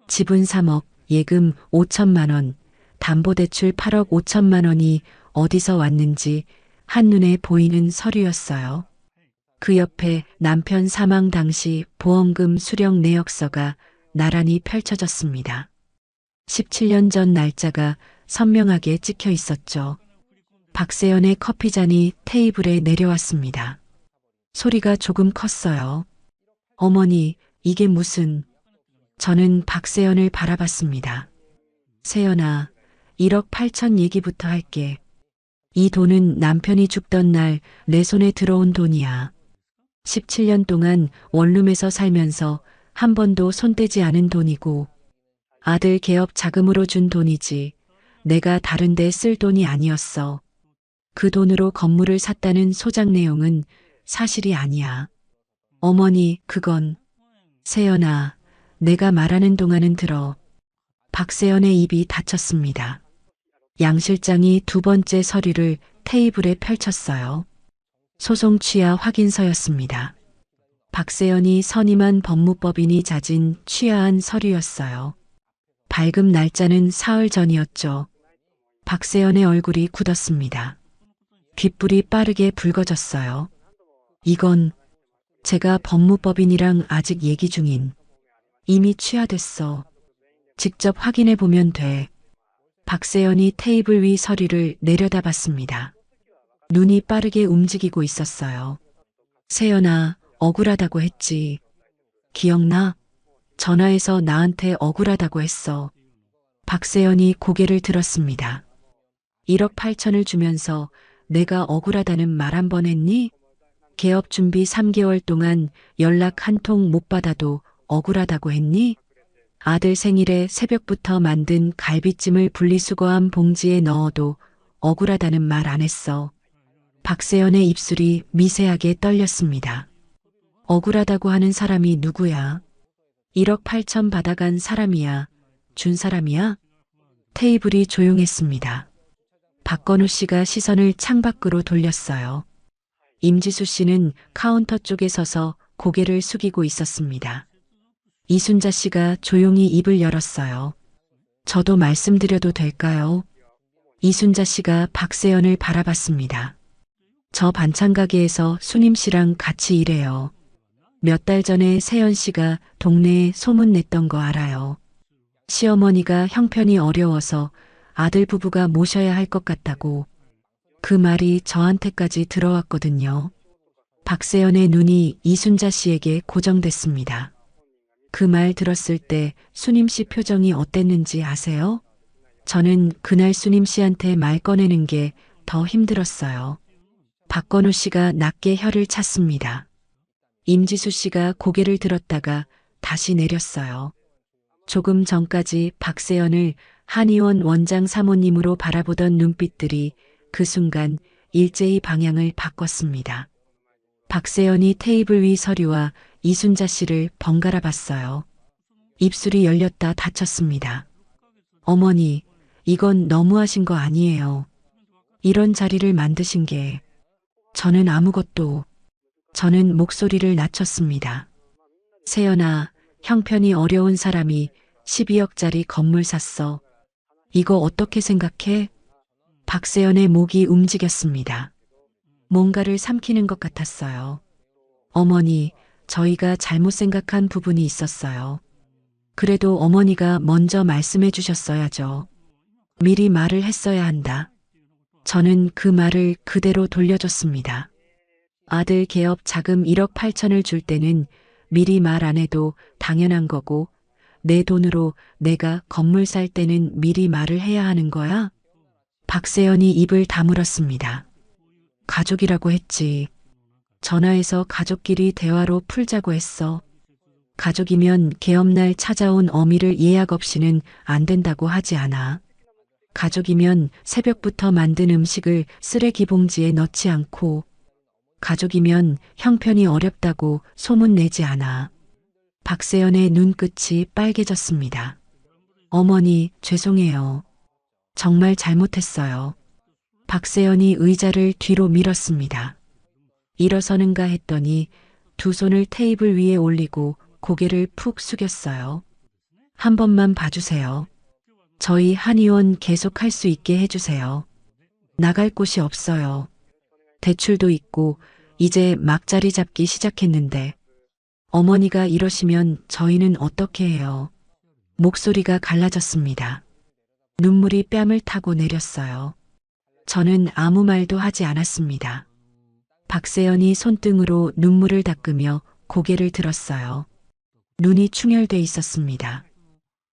지분 3억, 예금 5천만 원, 담보대출 8억 5천만 원이 어디서 왔는지 한눈에 보이는 서류였어요. 그 옆에 남편 사망 당시 보험금 수령 내역서가 나란히 펼쳐졌습니다. 17년 전 날짜가 선명하게 찍혀 있었죠. 박세연의 커피잔이 테이블에 내려왔습니다. 소리가 조금 컸어요. 어머니, 이게 무슨... 저는 박세연을 바라봤습니다. 세연아, 1억 8천 얘기부터 할게. 이 돈은 남편이 죽던 날 내 손에 들어온 돈이야. 17년 동안 원룸에서 살면서 한 번도 손대지 않은 돈이고 아들 개업 자금으로 준 돈이지 내가 다른 데 쓸 돈이 아니었어. 그 돈으로 건물을 샀다는 소장 내용은 사실이 아니야. 어머니, 그건... 세연아, 내가 말하는 동안은 들어. 박세연의 입이 닫혔습니다. 양 실장이 2번째 서류를 테이블에 펼쳤어요. 소송 취하 확인서였습니다. 박세연이 선임한 법무법인이 자진 취하한 서류였어요. 발급 날짜는 사흘 전이었죠. 박세연의 얼굴이 굳었습니다. 귓불이 빠르게 붉어졌어요. 이건 제가 법무법인이랑 아직 얘기 중인. 이미 취하됐어. 직접 확인해 보면 돼. 박세연이 테이블 위 서류를 내려다봤습니다. 눈이 빠르게 움직이고 있었어요. 세연아, 억울하다고 했지. 기억나? 전화해서 나한테 억울하다고 했어. 박세연이 고개를 들었습니다. 1억 8천을 주면서 내가 억울하다는 말 한 번 했니? 개업 준비 3개월 동안 연락 한 통 못 받아도 억울하다고 했니? 아들 생일에 새벽부터 만든 갈비찜을 분리수거한 봉지에 넣어도 억울하다는 말 안 했어. 박세연의 입술이 미세하게 떨렸습니다. 억울하다고 하는 사람이 누구야? 1억 8천 받아간 사람이야? 준 사람이야? 테이블이 조용했습니다. 박건우 씨가 시선을 창밖으로 돌렸어요. 임지수 씨는 카운터 쪽에 서서 고개를 숙이고 있었습니다. 이순자 씨가 조용히 입을 열었어요. 저도 말씀드려도 될까요? 이순자 씨가 박세연을 바라봤습니다. 저 반찬 가게에서 수님 씨랑 같이 일해요. 몇 달 전에 세연 씨가 동네에 소문냈던 거 알아요. 시어머니가 형편이 어려워서 아들 부부가 모셔야 할 것 같다고. 그 말이 저한테까지 들어왔거든요. 박세연의 눈이 이순자 씨에게 고정됐습니다. 그 말 들었을 때 수님 씨 표정이 어땠는지 아세요? 저는 그날 수님 씨한테 말 꺼내는 게 더 힘들었어요. 박건우 씨가 낮게 혀를 찼습니다. 임지수 씨가 고개를 들었다가 다시 내렸어요. 조금 전까지 박세연을 한의원 원장 사모님으로 바라보던 눈빛들이 그 순간 일제히 방향을 바꿨습니다. 박세연이 테이블 위 서류와 이순자 씨를 번갈아 봤어요. 입술이 열렸다 닫혔습니다. 어머니, 이건 너무하신 거 아니에요. 이런 자리를 만드신 게. 저는 목소리를 낮췄습니다. 세연아, 형편이 어려운 사람이 12억짜리 건물 샀어. 이거 어떻게 생각해? 박세연의 목이 움직였습니다. 뭔가를 삼키는 것 같았어요. 어머니, 저희가 잘못 생각한 부분이 있었어요. 그래도 어머니가 먼저 말씀해 주셨어야죠. 미리 말을 했어야 한다. 저는 그 말을 그대로 돌려줬습니다. 아들 개업 자금 1억 8천을 줄 때는 미리 말 안 해도 당연한 거고, 내 돈으로 내가 건물 살 때는 미리 말을 해야 하는 거야? 박세연이 입을 다물었습니다. 가족이라고 했지. 전화해서 가족끼리 대화로 풀자고 했어. 가족이면 개업날 찾아온 어미를 예약 없이는 안 된다고 하지 않아. 가족이면 새벽부터 만든 음식을 쓰레기 봉지에 넣지 않고, 가족이면 형편이 어렵다고 소문내지 않아. 박세연의 눈끝이 빨개졌습니다. 어머니, 죄송해요. 정말 잘못했어요. 박세연이 의자를 뒤로 밀었습니다. 일어서는가 했더니 두 손을 테이블 위에 올리고 고개를 푹 숙였어요. 한 번만 봐주세요. 저희 한의원 계속 할 수 있게 해주세요. 나갈 곳이 없어요. 대출도 있고 이제 막 자리 잡기 시작했는데 어머니가 이러시면 저희는 어떻게 해요? 목소리가 갈라졌습니다. 눈물이 뺨을 타고 내렸어요. 저는 아무 말도 하지 않았습니다. 박세연이 손등으로 눈물을 닦으며 고개를 들었어요. 눈이 충혈돼 있었습니다.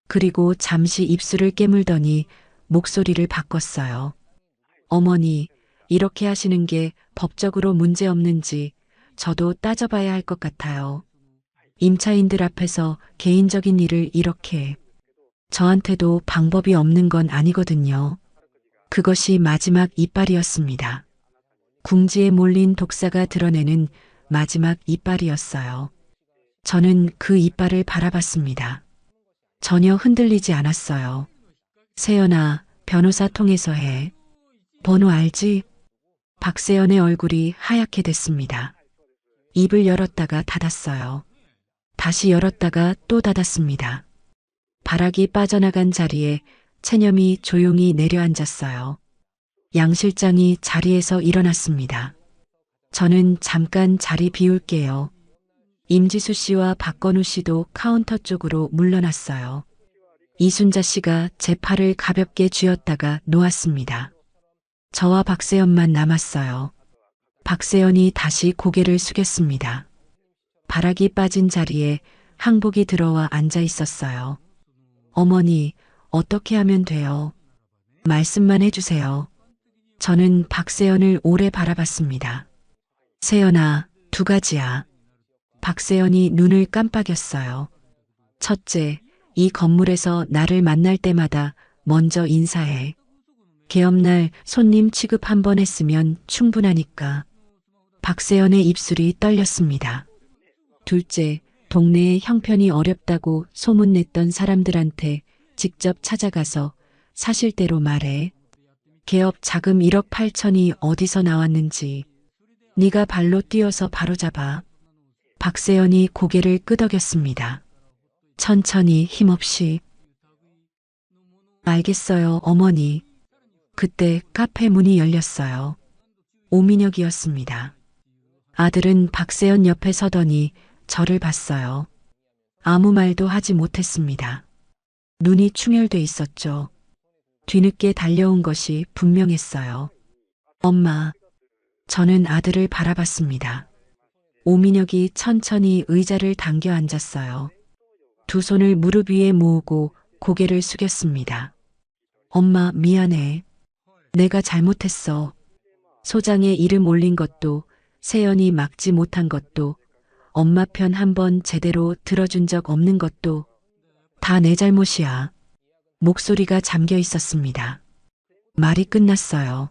그리고 잠시 입술을 깨물더니 목소리를 바꿨어요. 어머니, 이렇게 하시는 게 법적으로 문제 없는지 저도 따져봐야 할 것 같아요. 임차인들 앞에서 개인적인 일을 이렇게. 저한테도 방법이 없는 건 아니거든요. 그것이 마지막 이빨이었습니다. 궁지에 몰린 독사가 드러내는 마지막 이빨이었어요. 저는 그 이빨을 바라봤습니다. 전혀 흔들리지 않았어요. 세연아, 변호사 통해서 해. 번호 알지? 박세연의 얼굴이 하얗게 됐습니다. 입을 열었다가 닫았어요. 다시 열었다가 또 닫았습니다. 바락이 빠져나간 자리에 체념이 조용히 내려앉았어요. 양 실장이 자리에서 일어났습니다. 저는 잠깐 자리 비울게요. 임지수 씨와 박건우 씨도 카운터 쪽으로 물러났어요. 이순자 씨가 제 팔을 가볍게 쥐었다가 놓았습니다. 저와 박세연만 남았어요. 박세연이 다시 고개를 숙였습니다. 바락이 빠진 자리에 항복이 들어와 앉아 있었어요. 어머니, 어떻게 하면 돼요? 말씀만 해주세요. 저는 박세연을 오래 바라봤습니다. 세연아, 두 가지야. 박세연이 눈을 깜빡였어요. 첫째, 이 건물에서 나를 만날 때마다 먼저 인사해. 개업날 손님 취급 한 번 했으면 충분하니까. 박세연의 입술이 떨렸습니다. 둘째, 동네에 형편이 어렵다고 소문냈던 사람들한테 직접 찾아가서 사실대로 말해. 개업 자금 1억 8천이 어디서 나왔는지 네가 발로 뛰어서 바로잡아. 박세연이 고개를 끄덕였습니다. 천천히 힘없이. 알겠어요, 어머니. 그때 카페 문이 열렸어요. 오민혁이었습니다. 아들은 박세연 옆에 서더니 저를 봤어요. 아무 말도 하지 못했습니다. 눈이 충혈돼 있었죠. 뒤늦게 달려온 것이 분명했어요. 엄마. 저는 아들을 바라봤습니다. 오민혁이 천천히 의자를 당겨 앉았어요. 두 손을 무릎 위에 모으고 고개를 숙였습니다. 엄마, 미안해. 내가 잘못했어. 소장에 이름 올린 것도, 세연이 막지 못한 것도, 엄마 편 한 번 제대로 들어준 적 없는 것도 다 내 잘못이야. 목소리가 잠겨 있었습니다. 말이 끝났어요.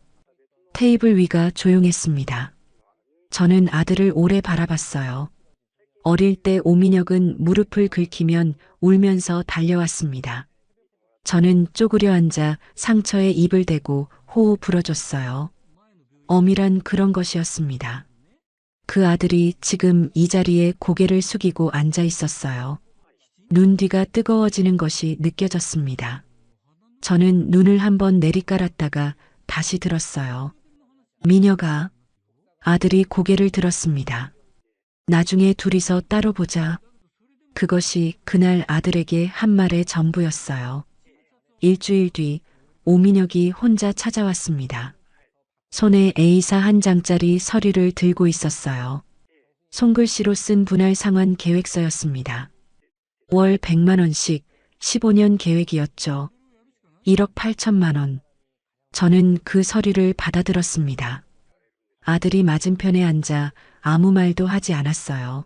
테이블 위가 조용했습니다. 저는 아들을 오래 바라봤어요. 어릴 때 오민혁은 무릎을 긁히면 울면서 달려왔습니다. 저는 쪼그려 앉아 상처에 입을 대고 호호 불어줬어요. 엄이란 그런 것이었습니다. 그 아들이 지금 이 자리에 고개를 숙이고 앉아 있었어요. 눈 뒤가 뜨거워지는 것이 느껴졌습니다. 저는 눈을 한번 내리깔았다가 다시 들었어요. 민혁아. 아들이 고개를 들었습니다. 나중에 둘이서 따로 보자. 그것이 그날 아들에게 한 말의 전부였어요. 일주일 뒤 오민혁이 혼자 찾아왔습니다. 손에 A사 한 장짜리 서류를 들고 있었어요. 손글씨로 쓴 분할 상환 계획서였습니다. 월 100만 원씩 15년 계획이었죠. 1억 8천만 원. 저는 그 서류를 받아들었습니다. 아들이 맞은편에 앉아 아무 말도 하지 않았어요.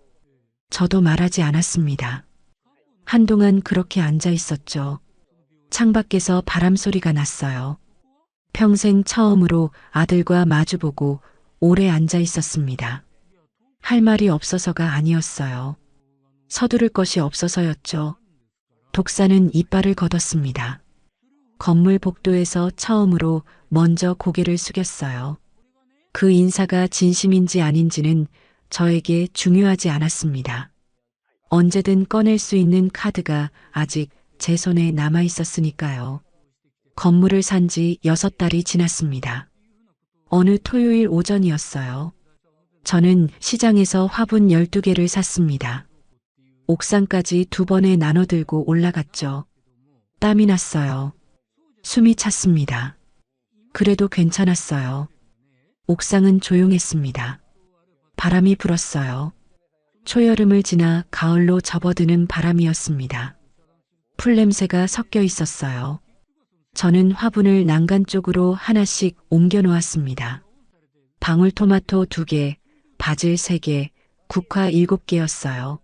저도 말하지 않았습니다. 한동안 그렇게 앉아 있었죠. 창밖에서 바람 소리가 났어요. 평생 처음으로 아들과 마주보고 오래 앉아 있었습니다. 할 말이 없어서가 아니었어요. 서두를 것이 없어서였죠. 독사는 이빨을 걷었습니다. 건물 복도에서 처음으로 먼저 고개를 숙였어요. 그 인사가 진심인지 아닌지는 저에게 중요하지 않았습니다. 언제든 꺼낼 수 있는 카드가 아직 제 손에 남아 있었으니까요. 건물을 산 지 6달이 지났습니다. 어느 토요일 오전이었어요. 저는 시장에서 화분 12개를 샀습니다. 옥상까지 2번에 나눠 들고 올라갔죠. 땀이 났어요. 숨이 찼습니다. 그래도 괜찮았어요. 옥상은 조용했습니다. 바람이 불었어요. 초여름을 지나 가을로 접어드는 바람이었습니다. 풀냄새가 섞여 있었어요. 저는 화분을 난간 쪽으로 하나씩 옮겨 놓았습니다. 방울토마토 2개, 바질 3개, 국화 7개였어요.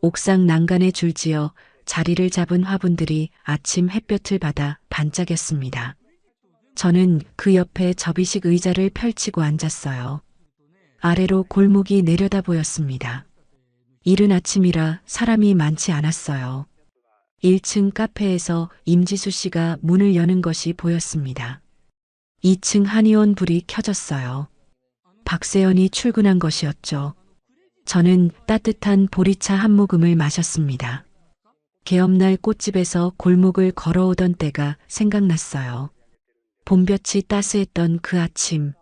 옥상 난간에 줄지어 자리를 잡은 화분들이 아침 햇볕을 받아 반짝였습니다. 저는 그 옆에 접이식 의자를 펼치고 앉았어요. 아래로 골목이 내려다 보였습니다. 이른 아침이라 사람이 많지 않았어요. 1층 카페에서 임지수 씨가 문을 여는 것이 보였습니다. 2층 한의원 불이 켜졌어요. 박세연이 출근한 것이었죠. 저는 따뜻한 보리차 한 모금을 마셨습니다. 개업날 꽃집에서 골목을 걸어오던 때가 생각났어요. 봄볕이 따스했던 그 아침,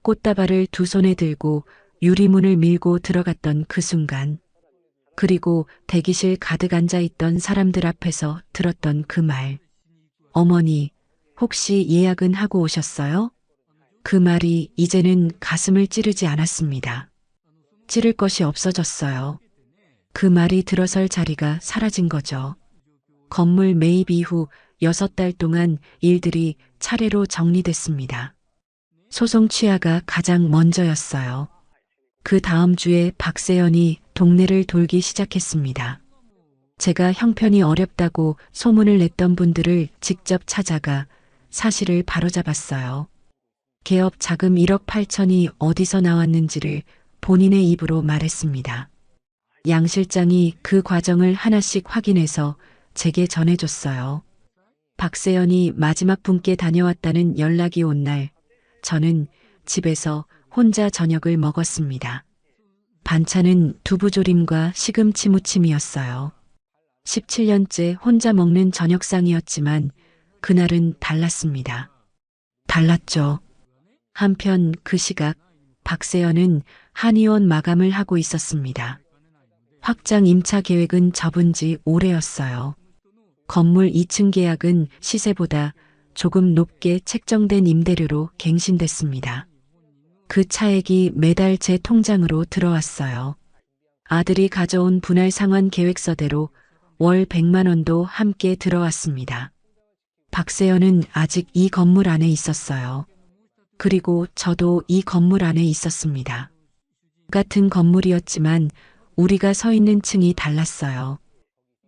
꽃다발을 두 손에 들고 유리문을 밀고 들어갔던 그 순간, 그리고 대기실 가득 앉아있던 사람들 앞에서 들었던 그 말. 어머니, 혹시 예약은 하고 오셨어요? 그 말이 이제는 가슴을 찌르지 않았습니다. 찌를 것이 없어졌어요. 그 말이 들어설 자리가 사라진 거죠. 건물 매입 이후 6달 동안 일들이 차례로 정리됐습니다. 소송 취하가 가장 먼저였어요. 그 다음 주에 박세연이 동네를 돌기 시작했습니다. 제가 형편이 어렵다고 소문을 냈던 분들을 직접 찾아가 사실을 바로잡았어요. 개업 자금 1억 8천이 어디서 나왔는지를 본인의 입으로 말했습니다. 양 실장이 그 과정을 하나씩 확인해서 제게 전해줬어요. 박세연이 마지막 분께 다녀왔다는 연락이 온 날, 저는 집에서 혼자 저녁을 먹었습니다. 반찬은 두부조림과 시금치 무침이었어요. 17년째 혼자 먹는 저녁상이었지만 그날은 달랐습니다. 달랐죠. 한편 그 시각 박세연은 한의원 마감을 하고 있었습니다. 확장 임차 계획은 접은 지 오래였어요. 건물 2층 계약은 시세보다 조금 높게 책정된 임대료로 갱신됐습니다. 그 차액이 매달 제 통장으로 들어왔어요. 아들이 가져온 분할 상환 계획서대로 월 100만 원도 함께 들어왔습니다. 박세연은 아직 이 건물 안에 있었어요. 그리고 저도 이 건물 안에 있었습니다. 같은 건물이었지만 우리가 서 있는 층이 달랐어요.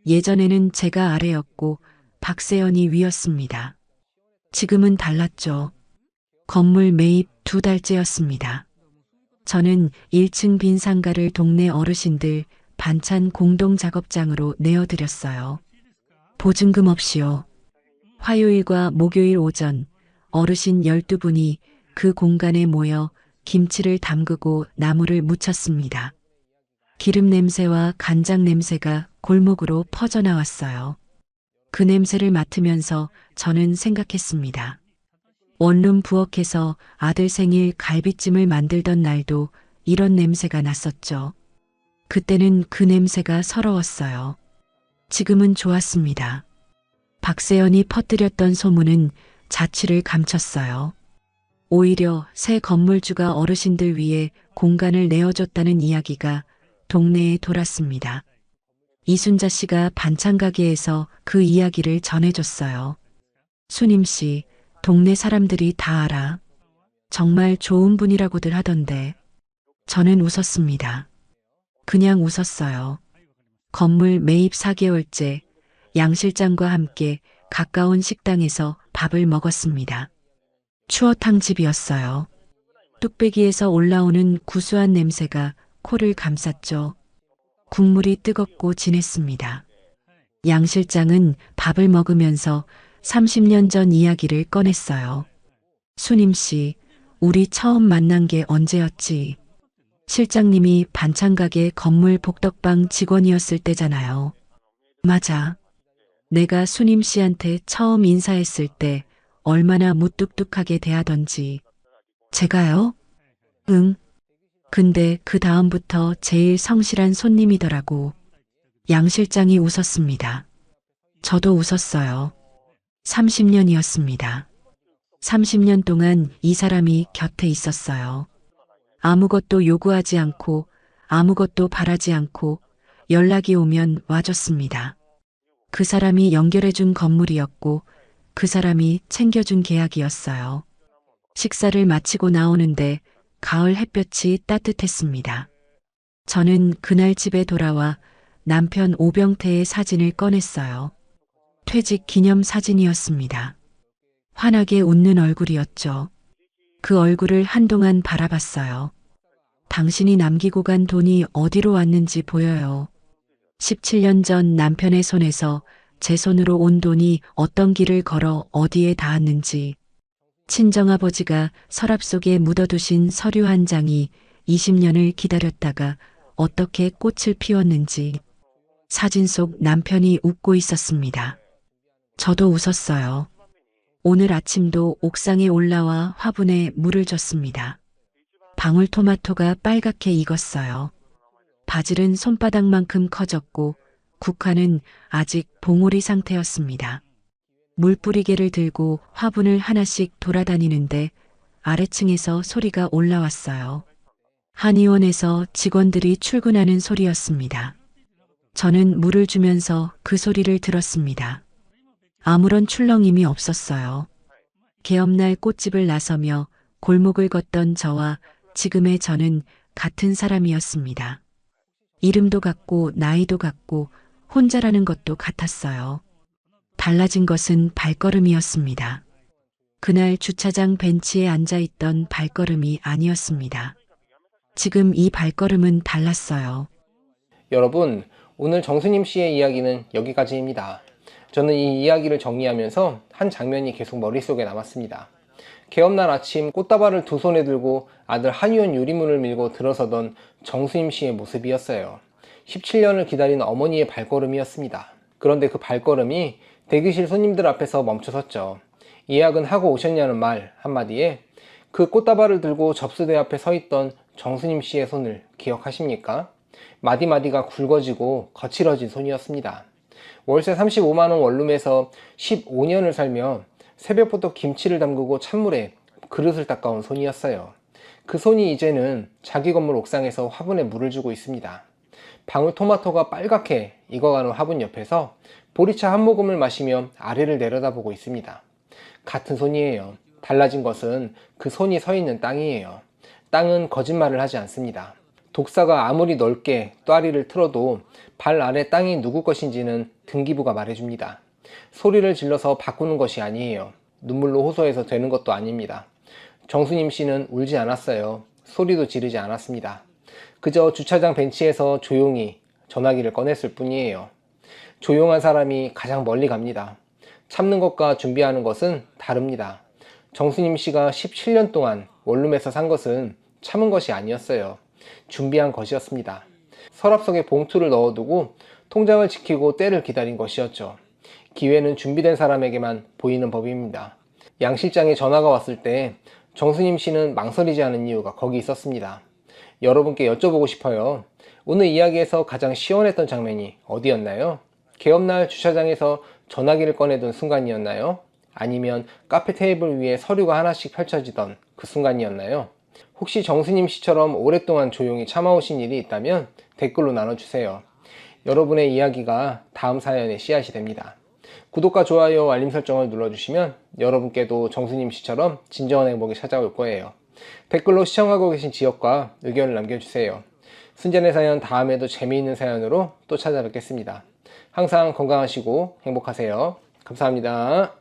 예전에는 제가 아래였고 박세연이 위였습니다. 지금은 달랐죠. 건물 매입 2달째였습니다. 저는 1층 빈 상가를 동네 어르신들 반찬 공동 작업장으로 내어드렸어요. 보증금 없이요. 화요일과 목요일 오전 어르신 12분이 그 공간에 모여 김치를 담그고 나물을 무쳤습니다. 기름 냄새와 간장 냄새가 골목으로 퍼져나왔어요. 그 냄새를 맡으면서 저는 생각했습니다. 원룸 부엌에서 아들 생일 갈비찜을 만들던 날도 이런 냄새가 났었죠. 그때는 그 냄새가 서러웠어요. 지금은 좋았습니다. 박세연이 퍼뜨렸던 소문은 자취를 감췄어요. 오히려 새 건물주가 어르신들 위해 공간을 내어줬다는 이야기가 동네에 돌았습니다. 이순자 씨가 반찬 가게에서 그 이야기를 전해줬어요. 수님 씨, 동네 사람들이 다 알아. 정말 좋은 분이라고들 하던데. 저는 웃었습니다. 그냥 웃었어요. 건물 매입 4개월째 양 실장과 함께 가까운 식당에서 밥을 먹었습니다. 추어탕 집이었어요. 뚝배기에서 올라오는 구수한 냄새가 코를 감쌌죠. 국물이 뜨겁고 진했습니다. 양 실장은 밥을 먹으면서 30년 전 이야기를 꺼냈어요. 수님 씨, 우리 처음 만난 게 언제였지? 실장님이 반찬가게 건물 복덕방 직원이었을 때잖아요. 맞아. 내가 수님 씨한테 처음 인사했을 때 얼마나 무뚝뚝하게 대하던지. 제가요? 응. 근데 그 다음부터 제일 성실한 손님이더라고. 양 실장이 웃었습니다. 저도 웃었어요. 30년이었습니다. 30년 동안 이 사람이 곁에 있었어요. 아무것도 요구하지 않고 아무것도 바라지 않고 연락이 오면 와줬습니다. 그 사람이 연결해준 건물이었고 그 사람이 챙겨준 계약이었어요. 식사를 마치고 나오는데 가을 햇볕이 따뜻했습니다. 저는 그날 집에 돌아와 남편 오병태의 사진을 꺼냈어요. 퇴직 기념 사진이었습니다. 환하게 웃는 얼굴이었죠. 그 얼굴을 한동안 바라봤어요. 당신이 남기고 간 돈이 어디로 왔는지 보여요. 17년 전 남편의 손에서 제 손으로 온 돈이 어떤 길을 걸어 어디에 닿았는지, 친정아버지가 서랍 속에 묻어두신 서류 한 장이 20년을 기다렸다가 어떻게 꽃을 피웠는지, 사진 속 남편이 웃고 있었습니다. 저도 웃었어요. 오늘 아침도 옥상에 올라와 화분에 물을 줬습니다. 방울토마토가 빨갛게 익었어요. 바질은 손바닥만큼 커졌고 국화는 아직 봉오리 상태였습니다. 물뿌리개를 들고 화분을 하나씩 돌아다니는데 아래층에서 소리가 올라왔어요. 한의원에서 직원들이 출근하는 소리였습니다. 저는 물을 주면서 그 소리를 들었습니다. 아무런 출렁임이 없었어요. 개업날 꽃집을 나서며 골목을 걷던 저와 지금의 저는 같은 사람이었습니다. 이름도 같고 나이도 같고 혼자라는 것도 같았어요. 달라진 것은 발걸음이었습니다. 그날 주차장 벤치에 앉아 있던 발걸음이 아니었습니다. 지금 이 발걸음은 달랐어요. 여러분, 오늘 정수님 씨의 이야기는 여기까지입니다. 저는 이 이야기를 정리하면서 한 장면이 계속 머릿속에 남았습니다. 개업날 아침 꽃다발을 두 손에 들고 아들 한유원 유리문을 밀고 들어서던 정수님 씨의 모습이었어요. 17년을 기다린 어머니의 발걸음이었습니다. 그런데 그 발걸음이 대기실 손님들 앞에서 멈춰섰죠. 예약은 하고 오셨냐는 말 한마디에 그 꽃다발을 들고 접수대 앞에 서 있던 정수님 씨의 손을 기억하십니까? 마디마디가 굵어지고 거칠어진 손이었습니다. 월세 35만원 원룸에서 15년을 살며 새벽부터 김치를 담그고 찬물에 그릇을 닦아온 손이었어요. 그 손이 이제는 자기 건물 옥상에서 화분에 물을 주고 있습니다. 방울토마토가 빨갛게 익어가는 화분 옆에서 보리차 한 모금을 마시며 아래를 내려다보고 있습니다. 같은 손이에요. 달라진 것은 그 손이 서 있는 땅이에요. 땅은 거짓말을 하지 않습니다. 독사가 아무리 넓게 또아리를 틀어도 발 아래 땅이 누구 것인지는 등기부가 말해줍니다. 소리를 질러서 바꾸는 것이 아니에요. 눈물로 호소해서 되는 것도 아닙니다. 정수님 씨는 울지 않았어요. 소리도 지르지 않았습니다. 그저 주차장 벤치에서 조용히 전화기를 꺼냈을 뿐이에요. 조용한 사람이 가장 멀리 갑니다. 참는 것과 준비하는 것은 다릅니다. 정수님 씨가 17년 동안 원룸에서 산 것은 참은 것이 아니었어요. 준비한 것이었습니다. 서랍 속에 봉투를 넣어두고 통장을 지키고 때를 기다린 것이었죠. 기회는 준비된 사람에게만 보이는 법입니다. 양 실장의 전화가 왔을 때 정수님 씨는 망설이지 않은 이유가 거기 있었습니다. 여러분께 여쭤보고 싶어요. 오늘 이야기에서 가장 시원했던 장면이 어디였나요? 개업날 주차장에서 전화기를 꺼내던 순간이었나요? 아니면 카페 테이블 위에 서류가 하나씩 펼쳐지던 그 순간이었나요? 혹시 정수님 씨처럼 오랫동안 조용히 참아오신 일이 있다면 댓글로 나눠주세요. 여러분의 이야기가 다음 사연의 씨앗이 됩니다. 구독과 좋아요, 알림 설정을 눌러주시면 여러분께도 정수님 씨처럼 진정한 행복이 찾아올 거예요. 댓글로 시청하고 계신 지역과 의견을 남겨주세요. 순전의 사연 다음에도 재미있는 사연으로 또 찾아뵙겠습니다. 항상 건강하시고 행복하세요. 감사합니다.